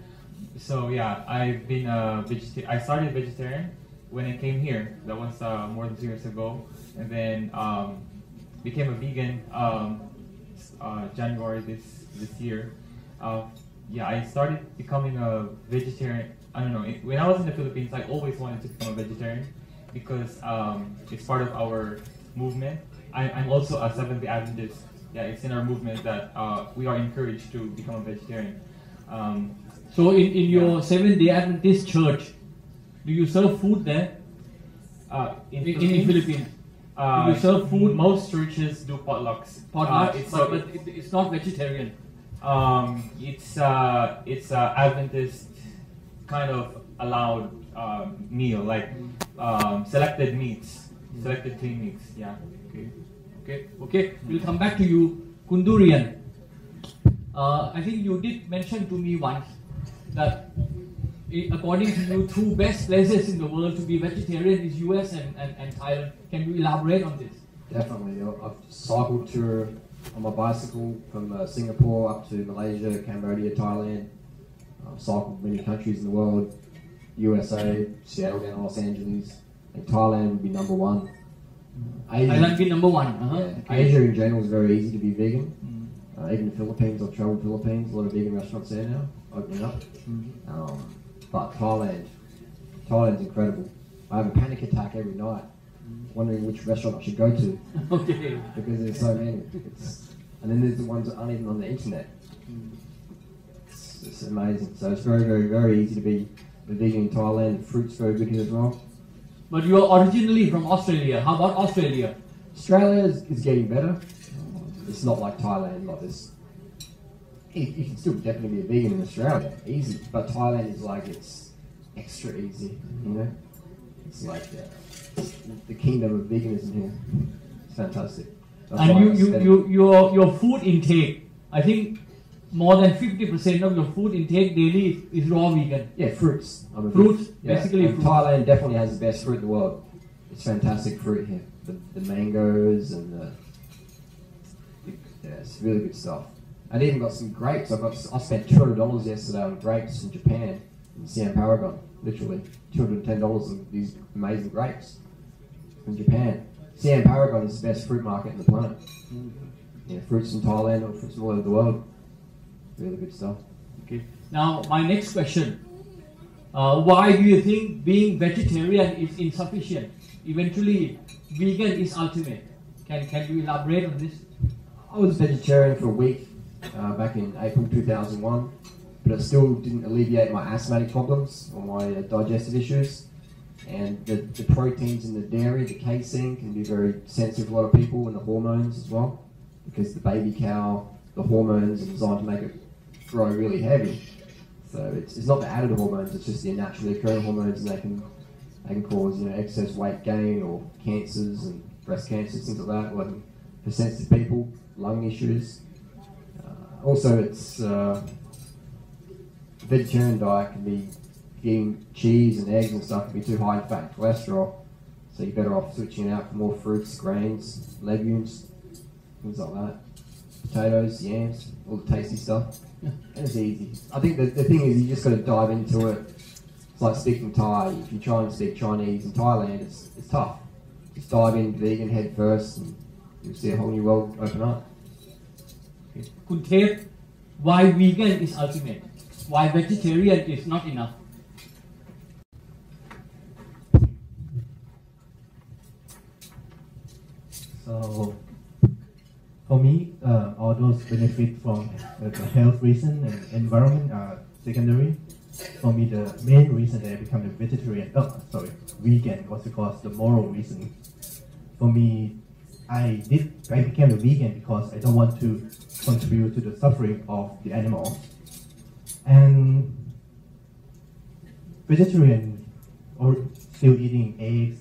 So yeah, I've been I started vegetarian when I came here. That was more than 2 years ago, and then became a vegan January this year. Yeah, I started becoming a vegetarian. I don't know. When I was in the Philippines, I always wanted to become a vegetarian because it's part of our movement. I'm also a Seventh-day Adventist. Yeah, it's in our movement that we are encouraged to become a vegetarian. So in your Seventh-day Adventist church, do you serve food there? In Philippines? Do you serve food? Most churches do potlucks. Potlucks, but it's not vegetarian. It's Adventist kind of allowed meal, like selected meats, selected clean meats. Yeah. Okay. We'll come back to you, Kundurian. I think you did mention to me once that according to you, two best places in the world to be vegetarian is US and Thailand. Can you elaborate on this? Definitely. I've cycled on my bicycle from Singapore up to Malaysia, Cambodia, Thailand. I've cycled many countries in the world. USA, Seattle down to Los Angeles. And Thailand would be number one. Thailand would be number one. Yeah, Asia in general is very easy to be vegan. Even the Philippines, I've travelled the Philippines, a lot of vegan restaurants there now, opening up. But Thailand's incredible. I have a panic attack every night, wondering which restaurant I should go to. Okay. Because there's so many. And then there's the ones that aren't even on the internet. It's amazing. So it's very, very, very easy to be a vegan in Thailand. The fruit's very good here as well. But you are originally from Australia. How about Australia? Australia is getting better. It's not like Thailand, like this. You can still definitely be a vegan in Australia, easy. But Thailand is like, it's extra easy, you know? It's like the kingdom of veganism here. It's fantastic. That's and your food intake, I think more than 50% of your food intake daily is raw vegan. Yeah, fruits. Fruits, basically fruits. Thailand definitely has the best fruit in the world. It's fantastic fruit here. The mangoes and it's really good stuff. I'd even got some grapes. I spent $200 yesterday on grapes from Japan, in Siam Paragon, literally $210 of these amazing grapes from Japan. Siam Paragon is the best fruit market in the planet. Yeah, fruits from Thailand or fruits from all over the world. Really good stuff. Okay. Now, my next question. Why do you think being vegetarian is insufficient? Eventually, vegan is ultimate. Can you elaborate on this? I was vegetarian for a week back in April 2001, but it still didn't alleviate my asthmatic problems or my digestive issues. And the proteins in the dairy, the casein, can be very sensitive to a lot of people, and the hormones as well, because the baby cow, the hormones are designed to make it grow really heavy. So it's not the added hormones, it's just the naturally occurring hormones, and they can cause excess weight gain or cancers and breast cancers, things like that. Like for sensitive people, lung issues. Also, it's vegetarian diet can be eating cheese and eggs and stuff can be too high in fat and cholesterol. So you're better off switching out for more fruits, grains, legumes, things like that. Potatoes, yams, all the tasty stuff. And it's easy. I think the thing is you just got to dive into it. It's like speaking Thai. If you try and speak Chinese in Thailand, it's tough. Just dive in vegan head first and you'll see a whole new world open up. Pornthep, why vegan is ultimate? Why vegetarian is not enough? So, for me, all those benefits from the health reason and environment are secondary. For me, the main reason that I become a vegan was because the moral reason. For me, I became a vegan because I don't want to contribute to the suffering of the animals. And vegetarian or still eating eggs,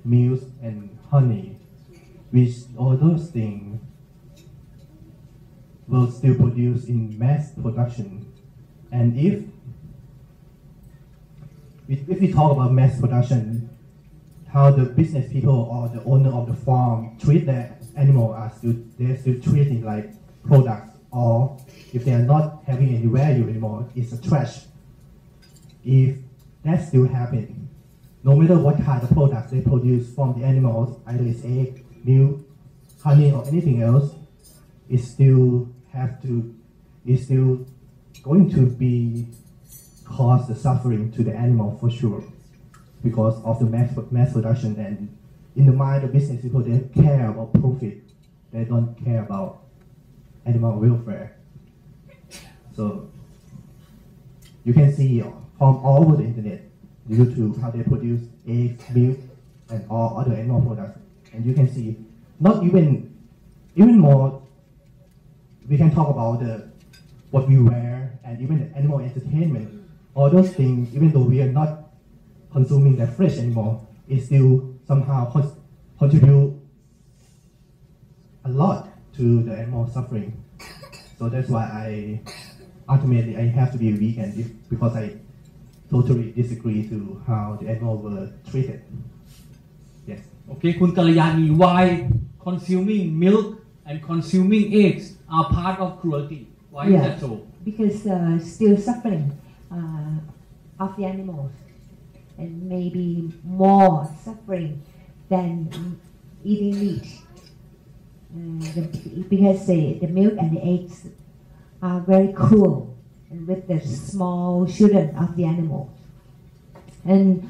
milk, and honey, which all those things will still produce in mass production. And if we talk about mass production, how the business people or the owner of the farm treat their animal they're still treating like products, or if they are not having any value anymore, it's a trash. If that still happens, no matter what kind of products they produce from the animals, either it's egg, milk, honey, or anything else, it's still going to be cause the suffering to the animal for sure, because of the mass production. And in the mind of business people, they care about profit, they don't care about animal welfare. So you can see from all over the internet, YouTube, how they produce eggs, milk, and all other animal products, and you can see not even more. We can talk about what we wear and even the animal entertainment. All those things, even though we are not consuming that flesh anymore, it still somehow contribute a lot to the animal suffering. So that's why ultimately I have to be a vegan, because I totally disagree to how the animals were treated. Yes. Okay, Kun Kalayani, why consuming milk and consuming eggs are part of cruelty? Why is that so? Because still suffering of the animals, and maybe more suffering than eating meat. Because the milk and the eggs are very cruel, and with the small children of the animals. And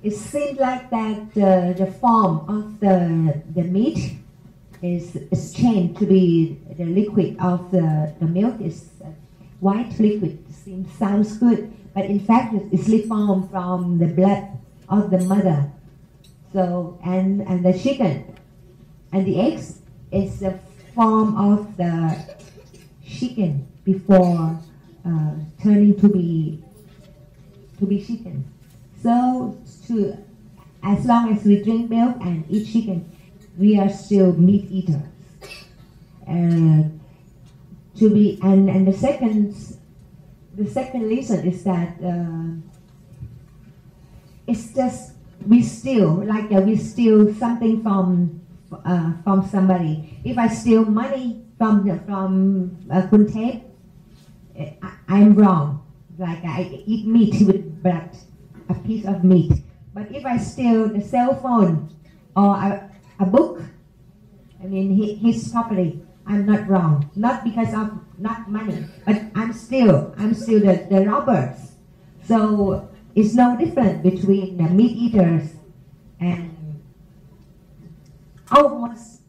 it seems like that the form of the meat is changed to be the liquid of the milk is white liquid. Sounds good, but in fact it's formed from the blood of the mother. So and the chicken and the eggs is the form of the chicken before turning to be chicken. So as long as we drink milk and eat chicken, we are still meat eaters. And the second reason is that it's just we steal something from somebody. If I steal money from Pornthep, I'm wrong. Like I eat meat with blood, a piece of meat. But if I steal the cell phone or a book, I mean his property, I'm not wrong. Not because of not money, but I'm still the robbers. So it's no different between the meat eaters and almost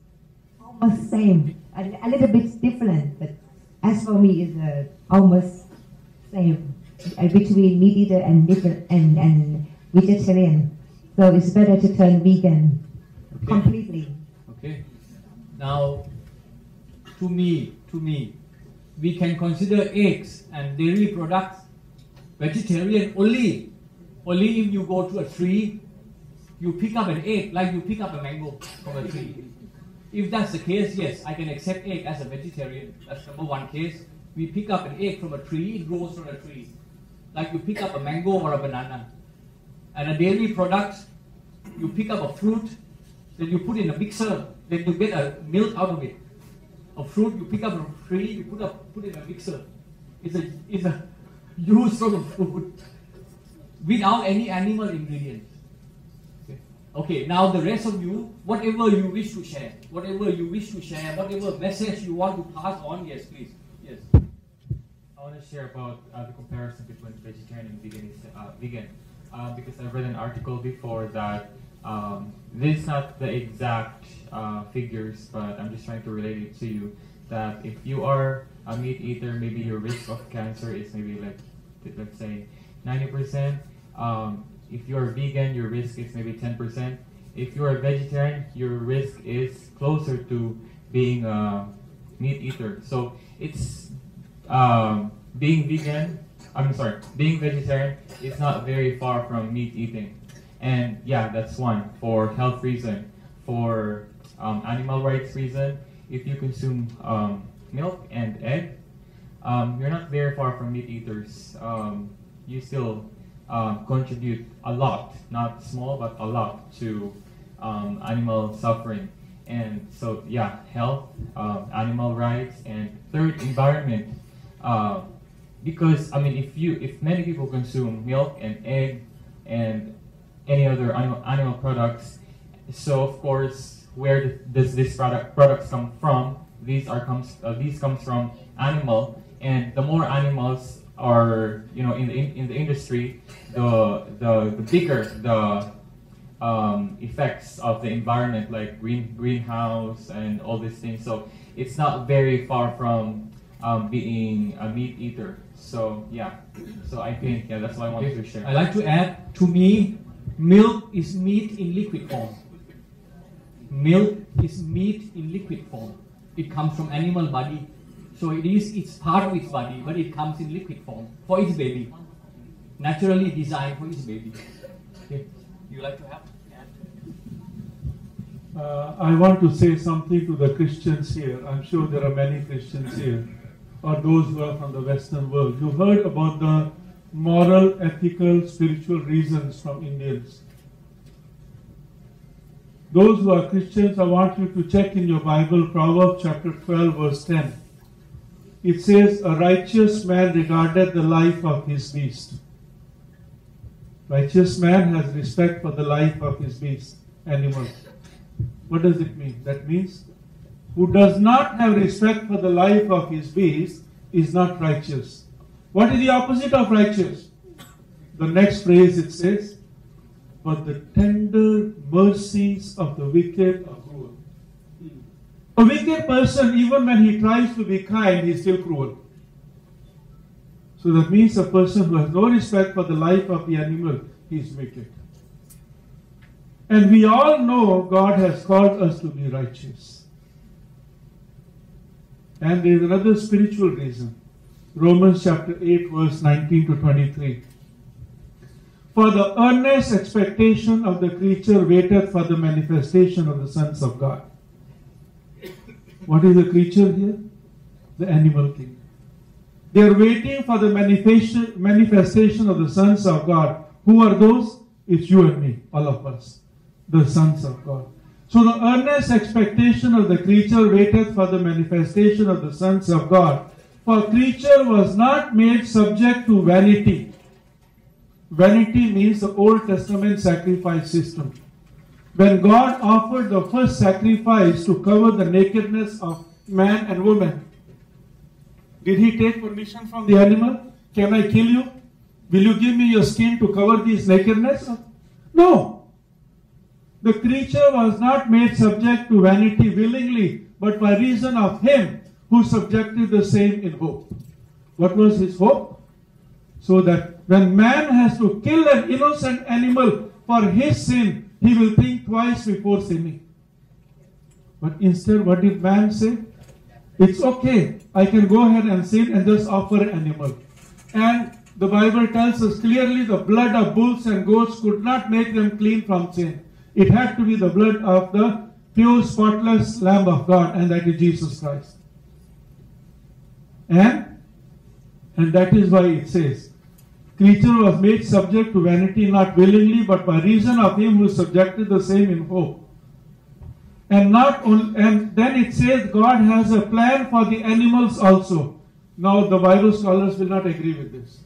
same. A little bit different, but as for me, it's almost same between meat eater and vegetarian. So it's better to turn vegan completely. Okay. Now, to me, we can consider eggs and dairy products vegetarian only if you go to a tree, you pick up an egg like you pick up a mango from a tree. If that's the case, yes, I can accept egg as a vegetarian. That's number one case. We pick up an egg from a tree, it grows from a tree. Like you pick up a mango or a banana. And a dairy product, you pick up a fruit, then you put in a mixer, then you get a milk out of it. A fruit you pick up from a tree, you put in a mixer. It's a used sort of fruit without any animal ingredients. Okay, now the rest of you, whatever you wish to share, whatever message you want to pass on, yes, please. Yes. I want to share about the comparison between vegetarian and vegan. Because I read an article before that this is not the exact figures, but I'm just trying to relate it to you. That if you are a meat eater, maybe your risk of cancer is maybe like, let's say, 90%. If you're vegan, your risk is maybe 10%. If you're a vegetarian, your risk is closer to being a meat eater. So it's being vegetarian is not very far from meat eating. And yeah, that's one, for health reason. For animal rights reason, if you consume milk and egg, you're not very far from meat eaters. You still contribute a lot, not small, but a lot to animal suffering. And so, yeah, health, animal rights, and third, environment. Because I mean, if many people consume milk and egg and any other animal products, so of course, where does this products come from? These comes from animal, and the more animals are in the industry, the bigger the effects of the environment, like greenhouse and all these things. So it's not very far from being a meat eater. So yeah, so I think that's what I wanted to share. I like to add, to me, milk is meat in liquid form. Milk is meat in liquid form. It comes from animal body. So it's part of its body, but it comes in liquid form for its baby. Naturally designed for its baby. Okay. You like to have? I want to say something to the Christians here. I'm sure there are many Christians here, or those who are from the Western world. You've heard about the moral, ethical, spiritual reasons from Indians. Those who are Christians, I want you to check in your Bible, Proverbs chapter 12, verse 10. It says, a righteous man regarded the life of his beast. Righteous man has respect for the life of his beast, animal. What does it mean? That means, who does not have respect for the life of his beast is not righteous. What is the opposite of righteous? The next phrase it says, but the tender mercies of the wicked are cruel. A wicked person, even when he tries to be kind, he is still cruel. So that means a person who has no respect for the life of the animal, he is wicked. And we all know God has called us to be righteous. And there is another spiritual reason. Romans chapter 8, verse 19 to 23. For the earnest expectation of the creature waiteth for the manifestation of the sons of God. What is the creature here? The animal kingdom. They are waiting for the manifestation of the sons of God. Who are those? It's you and me, all of us, the sons of God. So the earnest expectation of the creature waiteth for the manifestation of the sons of God. For creature was not made subject to vanity. Vanity means the Old Testament sacrifice system. When God offered the first sacrifice to cover the nakedness of man and woman, did he take permission from the animal? Can I kill you? Will you give me your skin to cover this nakedness? No. The creature was not made subject to vanity willingly, but by reason of him who subjected the same in hope. What was his hope? So that when man has to kill an innocent animal for his sin, he will think twice before sinning. But instead, what did man say? It's okay, I can go ahead and sin and just offer an animal. And the Bible tells us clearly the blood of bulls and goats could not make them clean from sin. It had to be the blood of the pure, spotless Lamb of God, and that is Jesus Christ. And that is why it says, creature was made subject to vanity not willingly, but by reason of him who subjected the same in hope. And then it says God has a plan for the animals also. Now the Bible scholars will not agree with this.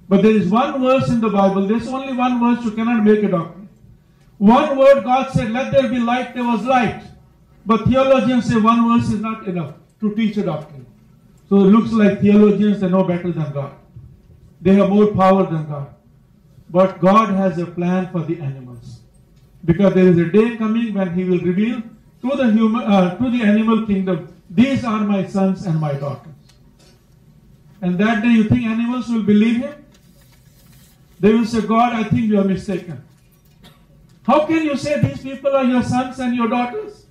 But there is one verse in the Bible, there's only one verse, you cannot make a doctrine. One word, God said, let there be light, there was light. But theologians say one verse is not enough to teach a doctrine. So it looks like theologians, they know better than God. They have more power than God. But God has a plan for the animals. Because there is a day coming when he will reveal to the animal kingdom, these are my sons and my daughters. And that day you think animals will believe him? They will say, God, I think you are mistaken. How can you say these people are your sons and your daughters?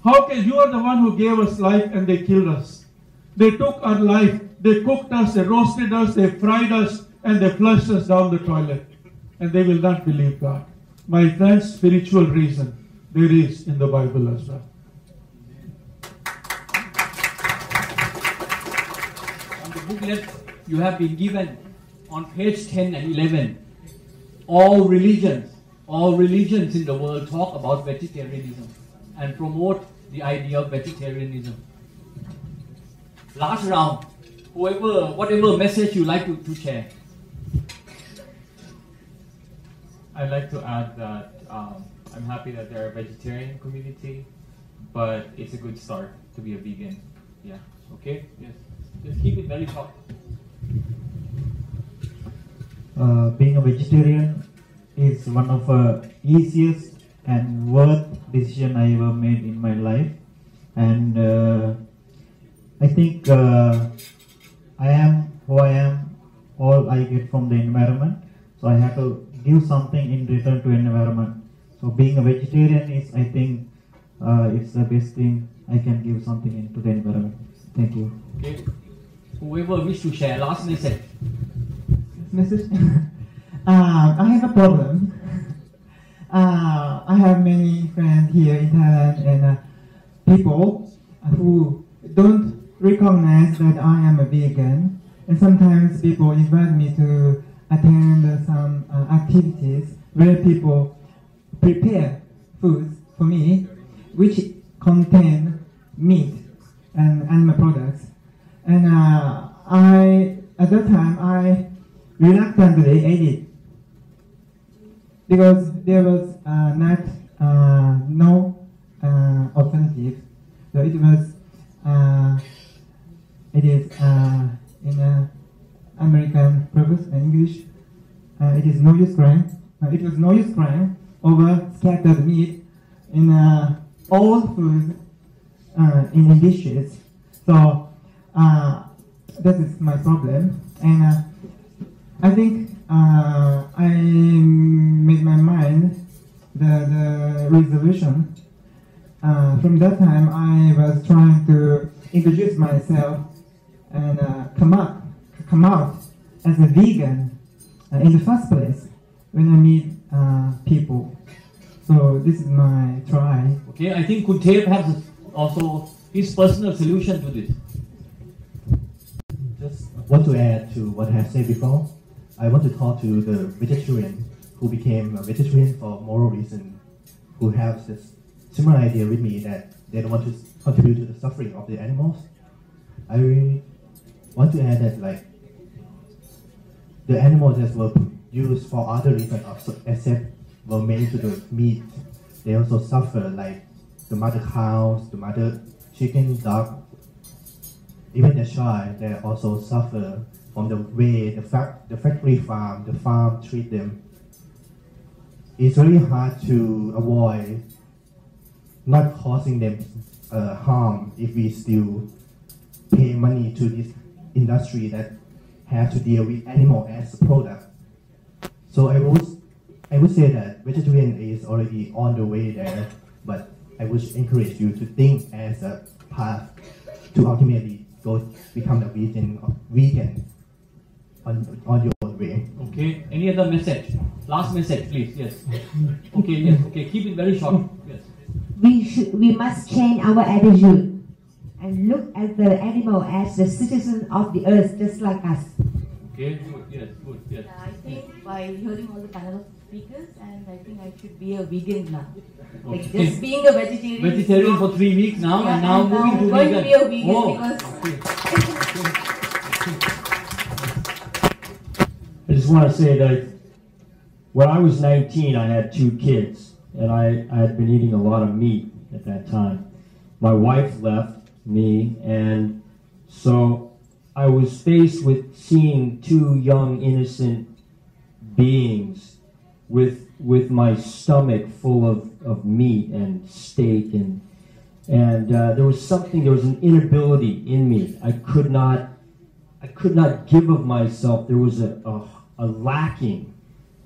How can you are the one who gave us life and they killed us? They took our life, they cooked us, they roasted us, they fried us, and they flushed us down the toilet. And they will not believe God. My friends, spiritual reason there is in the Bible as well. On the booklet you have been given on page 10 and 11, all religions in the world talk about vegetarianism and promote the idea of vegetarianism. Last round, whatever message you like to share. I'd like to add that I'm happy that there are a vegetarian community, but it's a good start to be a vegan. Yeah. Okay? Yes. Just keep it very short. Being a vegetarian is one of the easiest and worth decision I ever made in my life. And I think I am who I am, all I get from the environment. So I have to give something in return to environment. So being a vegetarian is, I think, it's the best thing I can give something into the environment. Thank you. Okay. Whoever wish to share, last message. Message? I have a problem. I have many friends here in Thailand and people who don't recognize that I am a vegan. And sometimes people invite me to attend some activities where people prepare foods for me which contain meat and animal products. And at that time I reluctantly ate it because there was no alternative. So it is in American purpose and English. It is no use crime. It was no use crime over scattered meat in all food in dishes. So that is my problem, and I think I made my mind the resolution. From that time, I was trying to introduce myself and come out as a vegan in the first place when I meet people. So this is my try. Okay, I think Pornthep has also his personal solution to this. Just want to add to what I have said before. I want to talk to the vegetarian who became a vegetarian for moral reason. who have this similar idea with me that they don't want to contribute to the suffering of the animals. I want to add that like the animals that were used for other reasons except were made to the meat, they also suffer, like the mother cows, the mother chicken, dog, even the child, they also suffer from the way the factory farm, the farm treat them. It's very hard to avoid not causing them harm if we still pay money to this industry that have to deal with animal as a product. So I would say that vegetarian is already on the way there, but I would encourage you to think as a path to ultimately go become a vegan on your own way. Okay. Any other message? Last message, please. Yes. Okay. Yes. Okay. Keep it very short. Yes. We must change our attitude and look at the animal as the citizen of the earth, just like us. Okay. Good. Yes. Good. Yes. Yeah, I think by hearing all the panel of speakers, and I think I should be a vegan now. Like Okay. just being a vegetarian. Vegetarian for 3 weeks now, Yeah, and now moving to going vegan. to be a vegan Oh. because. I just want to say that when I was 19, I had 2 kids, and I had been eating a lot of meat at that time. My wife left me, and so I was faced with seeing 2 young, innocent beings with my stomach full of meat and steak, and there was an inability in me. I could not give of myself. There was a lacking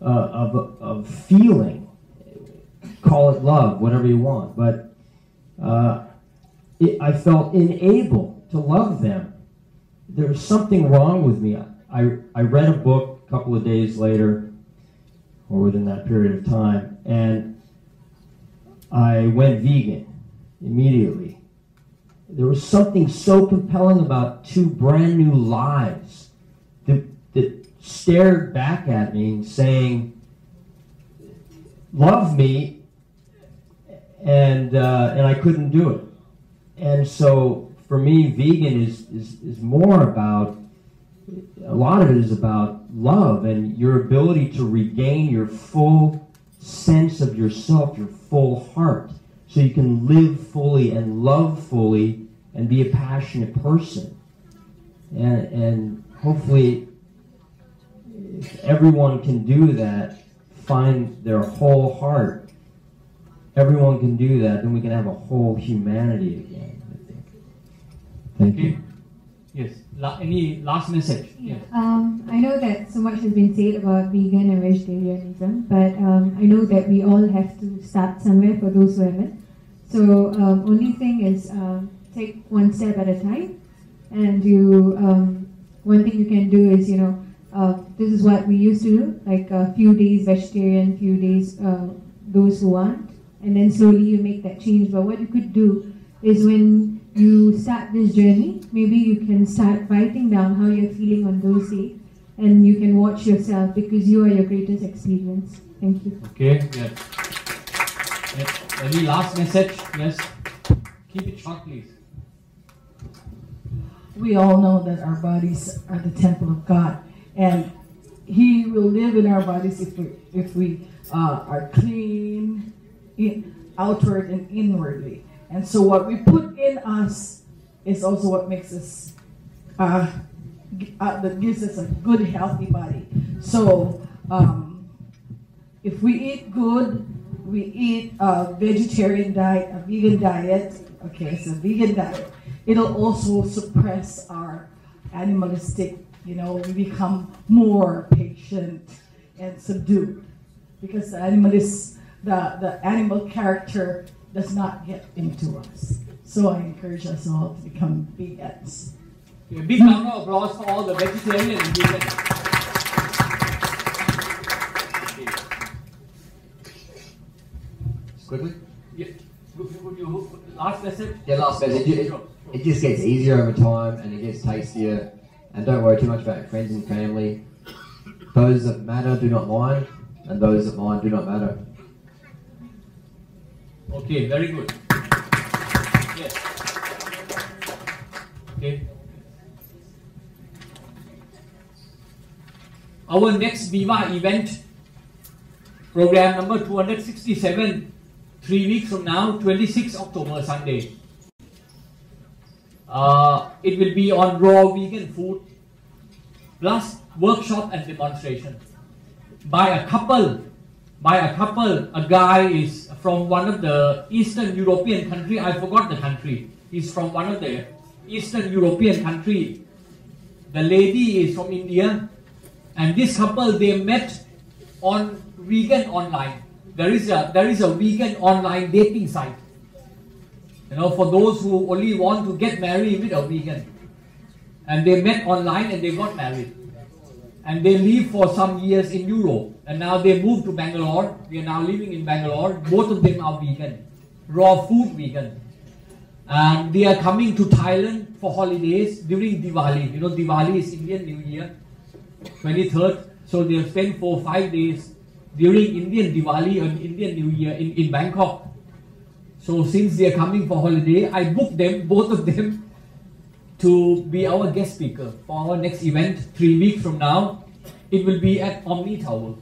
of feeling. Call it love, whatever you want, but I felt unable to love them. There was something wrong with me. I read a book a couple of days later, or within that period of time, and I went vegan immediately. There was something so compelling about 2 brand new lives that stared back at me saying, love me, and I couldn't do it. And so for me, vegan is more about, a lot of it is about love and your ability to regain your full sense of yourself, your full heart, so you can live fully and love fully and be a passionate person. And hopefully, if everyone can do that, find their whole heart, everyone can do that, then we can have a whole humanity again, I think. Thank you. Yes. Any last message? Yeah. I know that so much has been said about vegan and vegetarianism, but I know that we all have to start somewhere for those who haven't. So only thing is take one step at a time, and one thing you can do is, this is what we used to do, like a few days vegetarian, few days those who aren't, and then slowly you make that change. But what you could do is when you start this journey, maybe you can start writing down how you're feeling on those days, and you can watch yourself because you are your greatest experience. Thank you. Okay, yes. Yes. Any last message? Yes. Keep it short, please. We all know that our bodies are the temple of God, and He will live in our bodies if we are clean, outward and inwardly. And so what we put in us is also what makes us, that gives us a good, healthy body. So if we eat good, we eat a vegetarian diet, a vegan diet, okay, so vegan diet, it'll also suppress our animalistic, we become more patient and subdued because the animal character does not get into us. So I encourage us all to become vegans. A big round of applause for all the vegetarian and vegan. Quickly? Yeah. Last message? Yeah, last message. It just gets easier over time and it gets tastier. And don't worry too much about your friends and family. Those that matter do not mind, and those that mind do not matter. Okay, very good. Yes. Okay. Our next BIVA event, program number 267, 3 weeks from now, 26 October, Sunday. It will be on raw vegan food, plus workshop and demonstration. By a couple, a guy is from one of the Eastern European country. I forgot the country. He's from one of the Eastern European country. The lady is from India, and this couple, they met on vegan online. There is a vegan online dating site. You know, for those who only want to get married with a vegan. And they met online and they got married. And they lived for some years in Europe. And now they moved to Bangalore. We are now living in Bangalore. Both of them are vegan. Raw food vegan. And they are coming to Thailand for holidays during Diwali. You know, Diwali is Indian New Year, 23rd. So they'll spend 4 or 5 days during Indian Diwali and Indian New Year in Bangkok. So since they are coming for holiday, I booked them, both of them, to be our guest speaker for our next event 3 weeks from now. It will be at Omni Tower.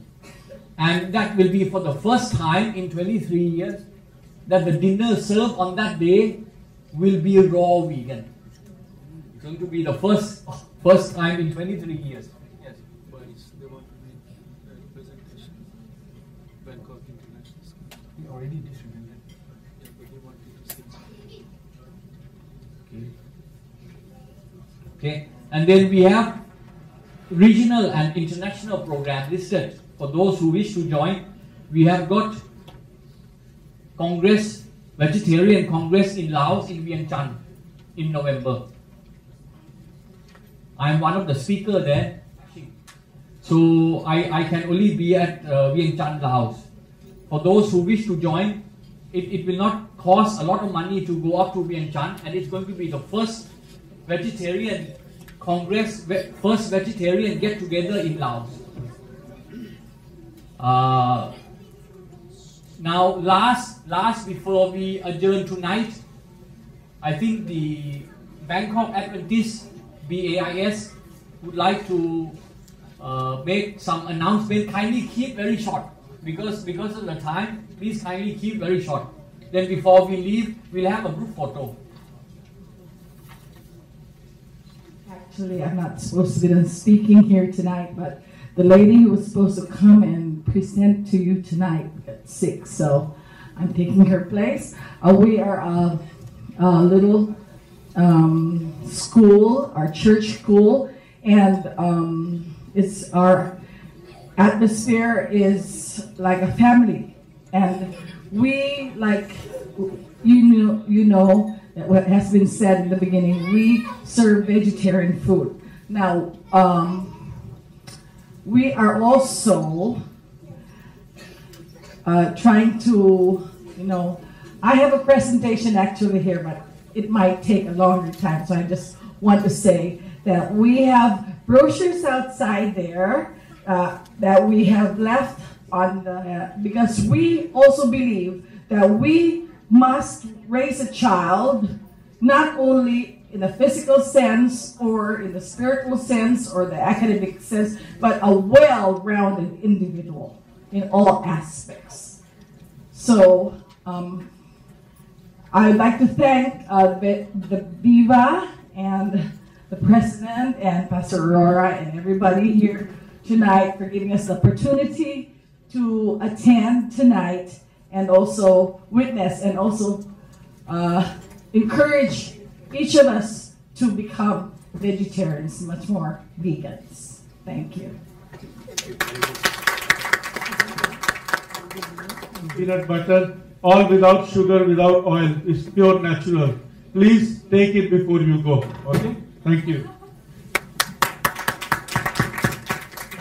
And that will be for the first time in 23 years that the dinner served on that day will be raw vegan. It's going to be the first time in 23 years. Yes. But they want to make a representation Bangkok International School. We already distributed. Yeah, but they want you to see. Okay. And then we have regional and international program listed. For those who wish to join, we have got Congress, Vegetarian Congress in Laos in Vientiane in November. I am one of the speakers there. So I can only be at Vientiane, Laos. For those who wish to join, it will not cost a lot of money to go up to Vientiane, and it's going to be the first vegetarian Congress, first vegetarian get together in Laos. Now, last before we adjourn tonight, I think the Bangkok Adventist BAIS would like to make some announcement. Kindly keep very short because of the time. Please kindly keep very short. Then before we leave, we'll have a group photo. Actually, I'm not supposed to be speaking here tonight, but the lady who was supposed to come and present to you tonight got sick, so I'm taking her place. We are a little school, our church school, and it's our atmosphere is like a family, and we, like you know that what has been said in the beginning, we serve vegetarian food. Now, we are also trying to, I have a presentation actually here, but it might take a longer time, so I just want to say that we have brochures outside there that we have left on the, because we also believe that we must raise a child not only in the physical sense or in the spiritual sense or the academic sense, but a well-rounded individual in all aspects. So I'd like to thank the BIVA and the president and Pastor Aurora and everybody here tonight for giving us the opportunity to attend tonight and also witness and also encourage each of us to become vegetarians, much more vegans. Thank you. Peanut butter, all without sugar, without oil. It's pure natural. Please take it before you go. Okay? Thank you.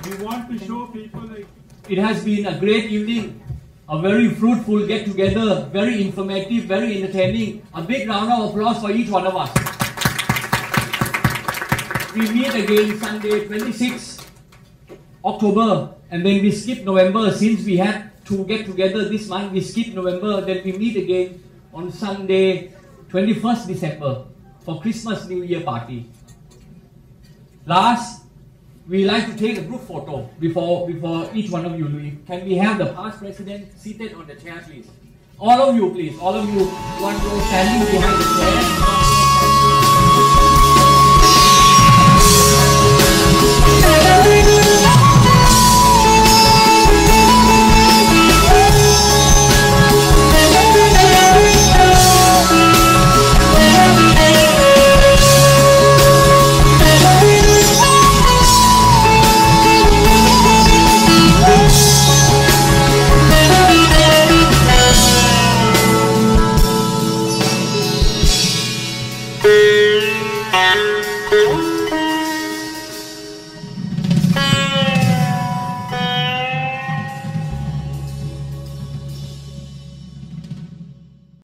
We want to show people like... It has been a great evening, a very fruitful get-together, very informative, very entertaining. A big round of applause for each one of us. We meet again Sunday, 26 October, and then we skip November since we had to get together this month. We skip November, then we meet again on Sunday, 21st December for Christmas New Year party. Last, we like to take a group photo before each one of you leave. Can we have the past president seated on the chair, please? All of you, please. All of you, one row standing behind the chair.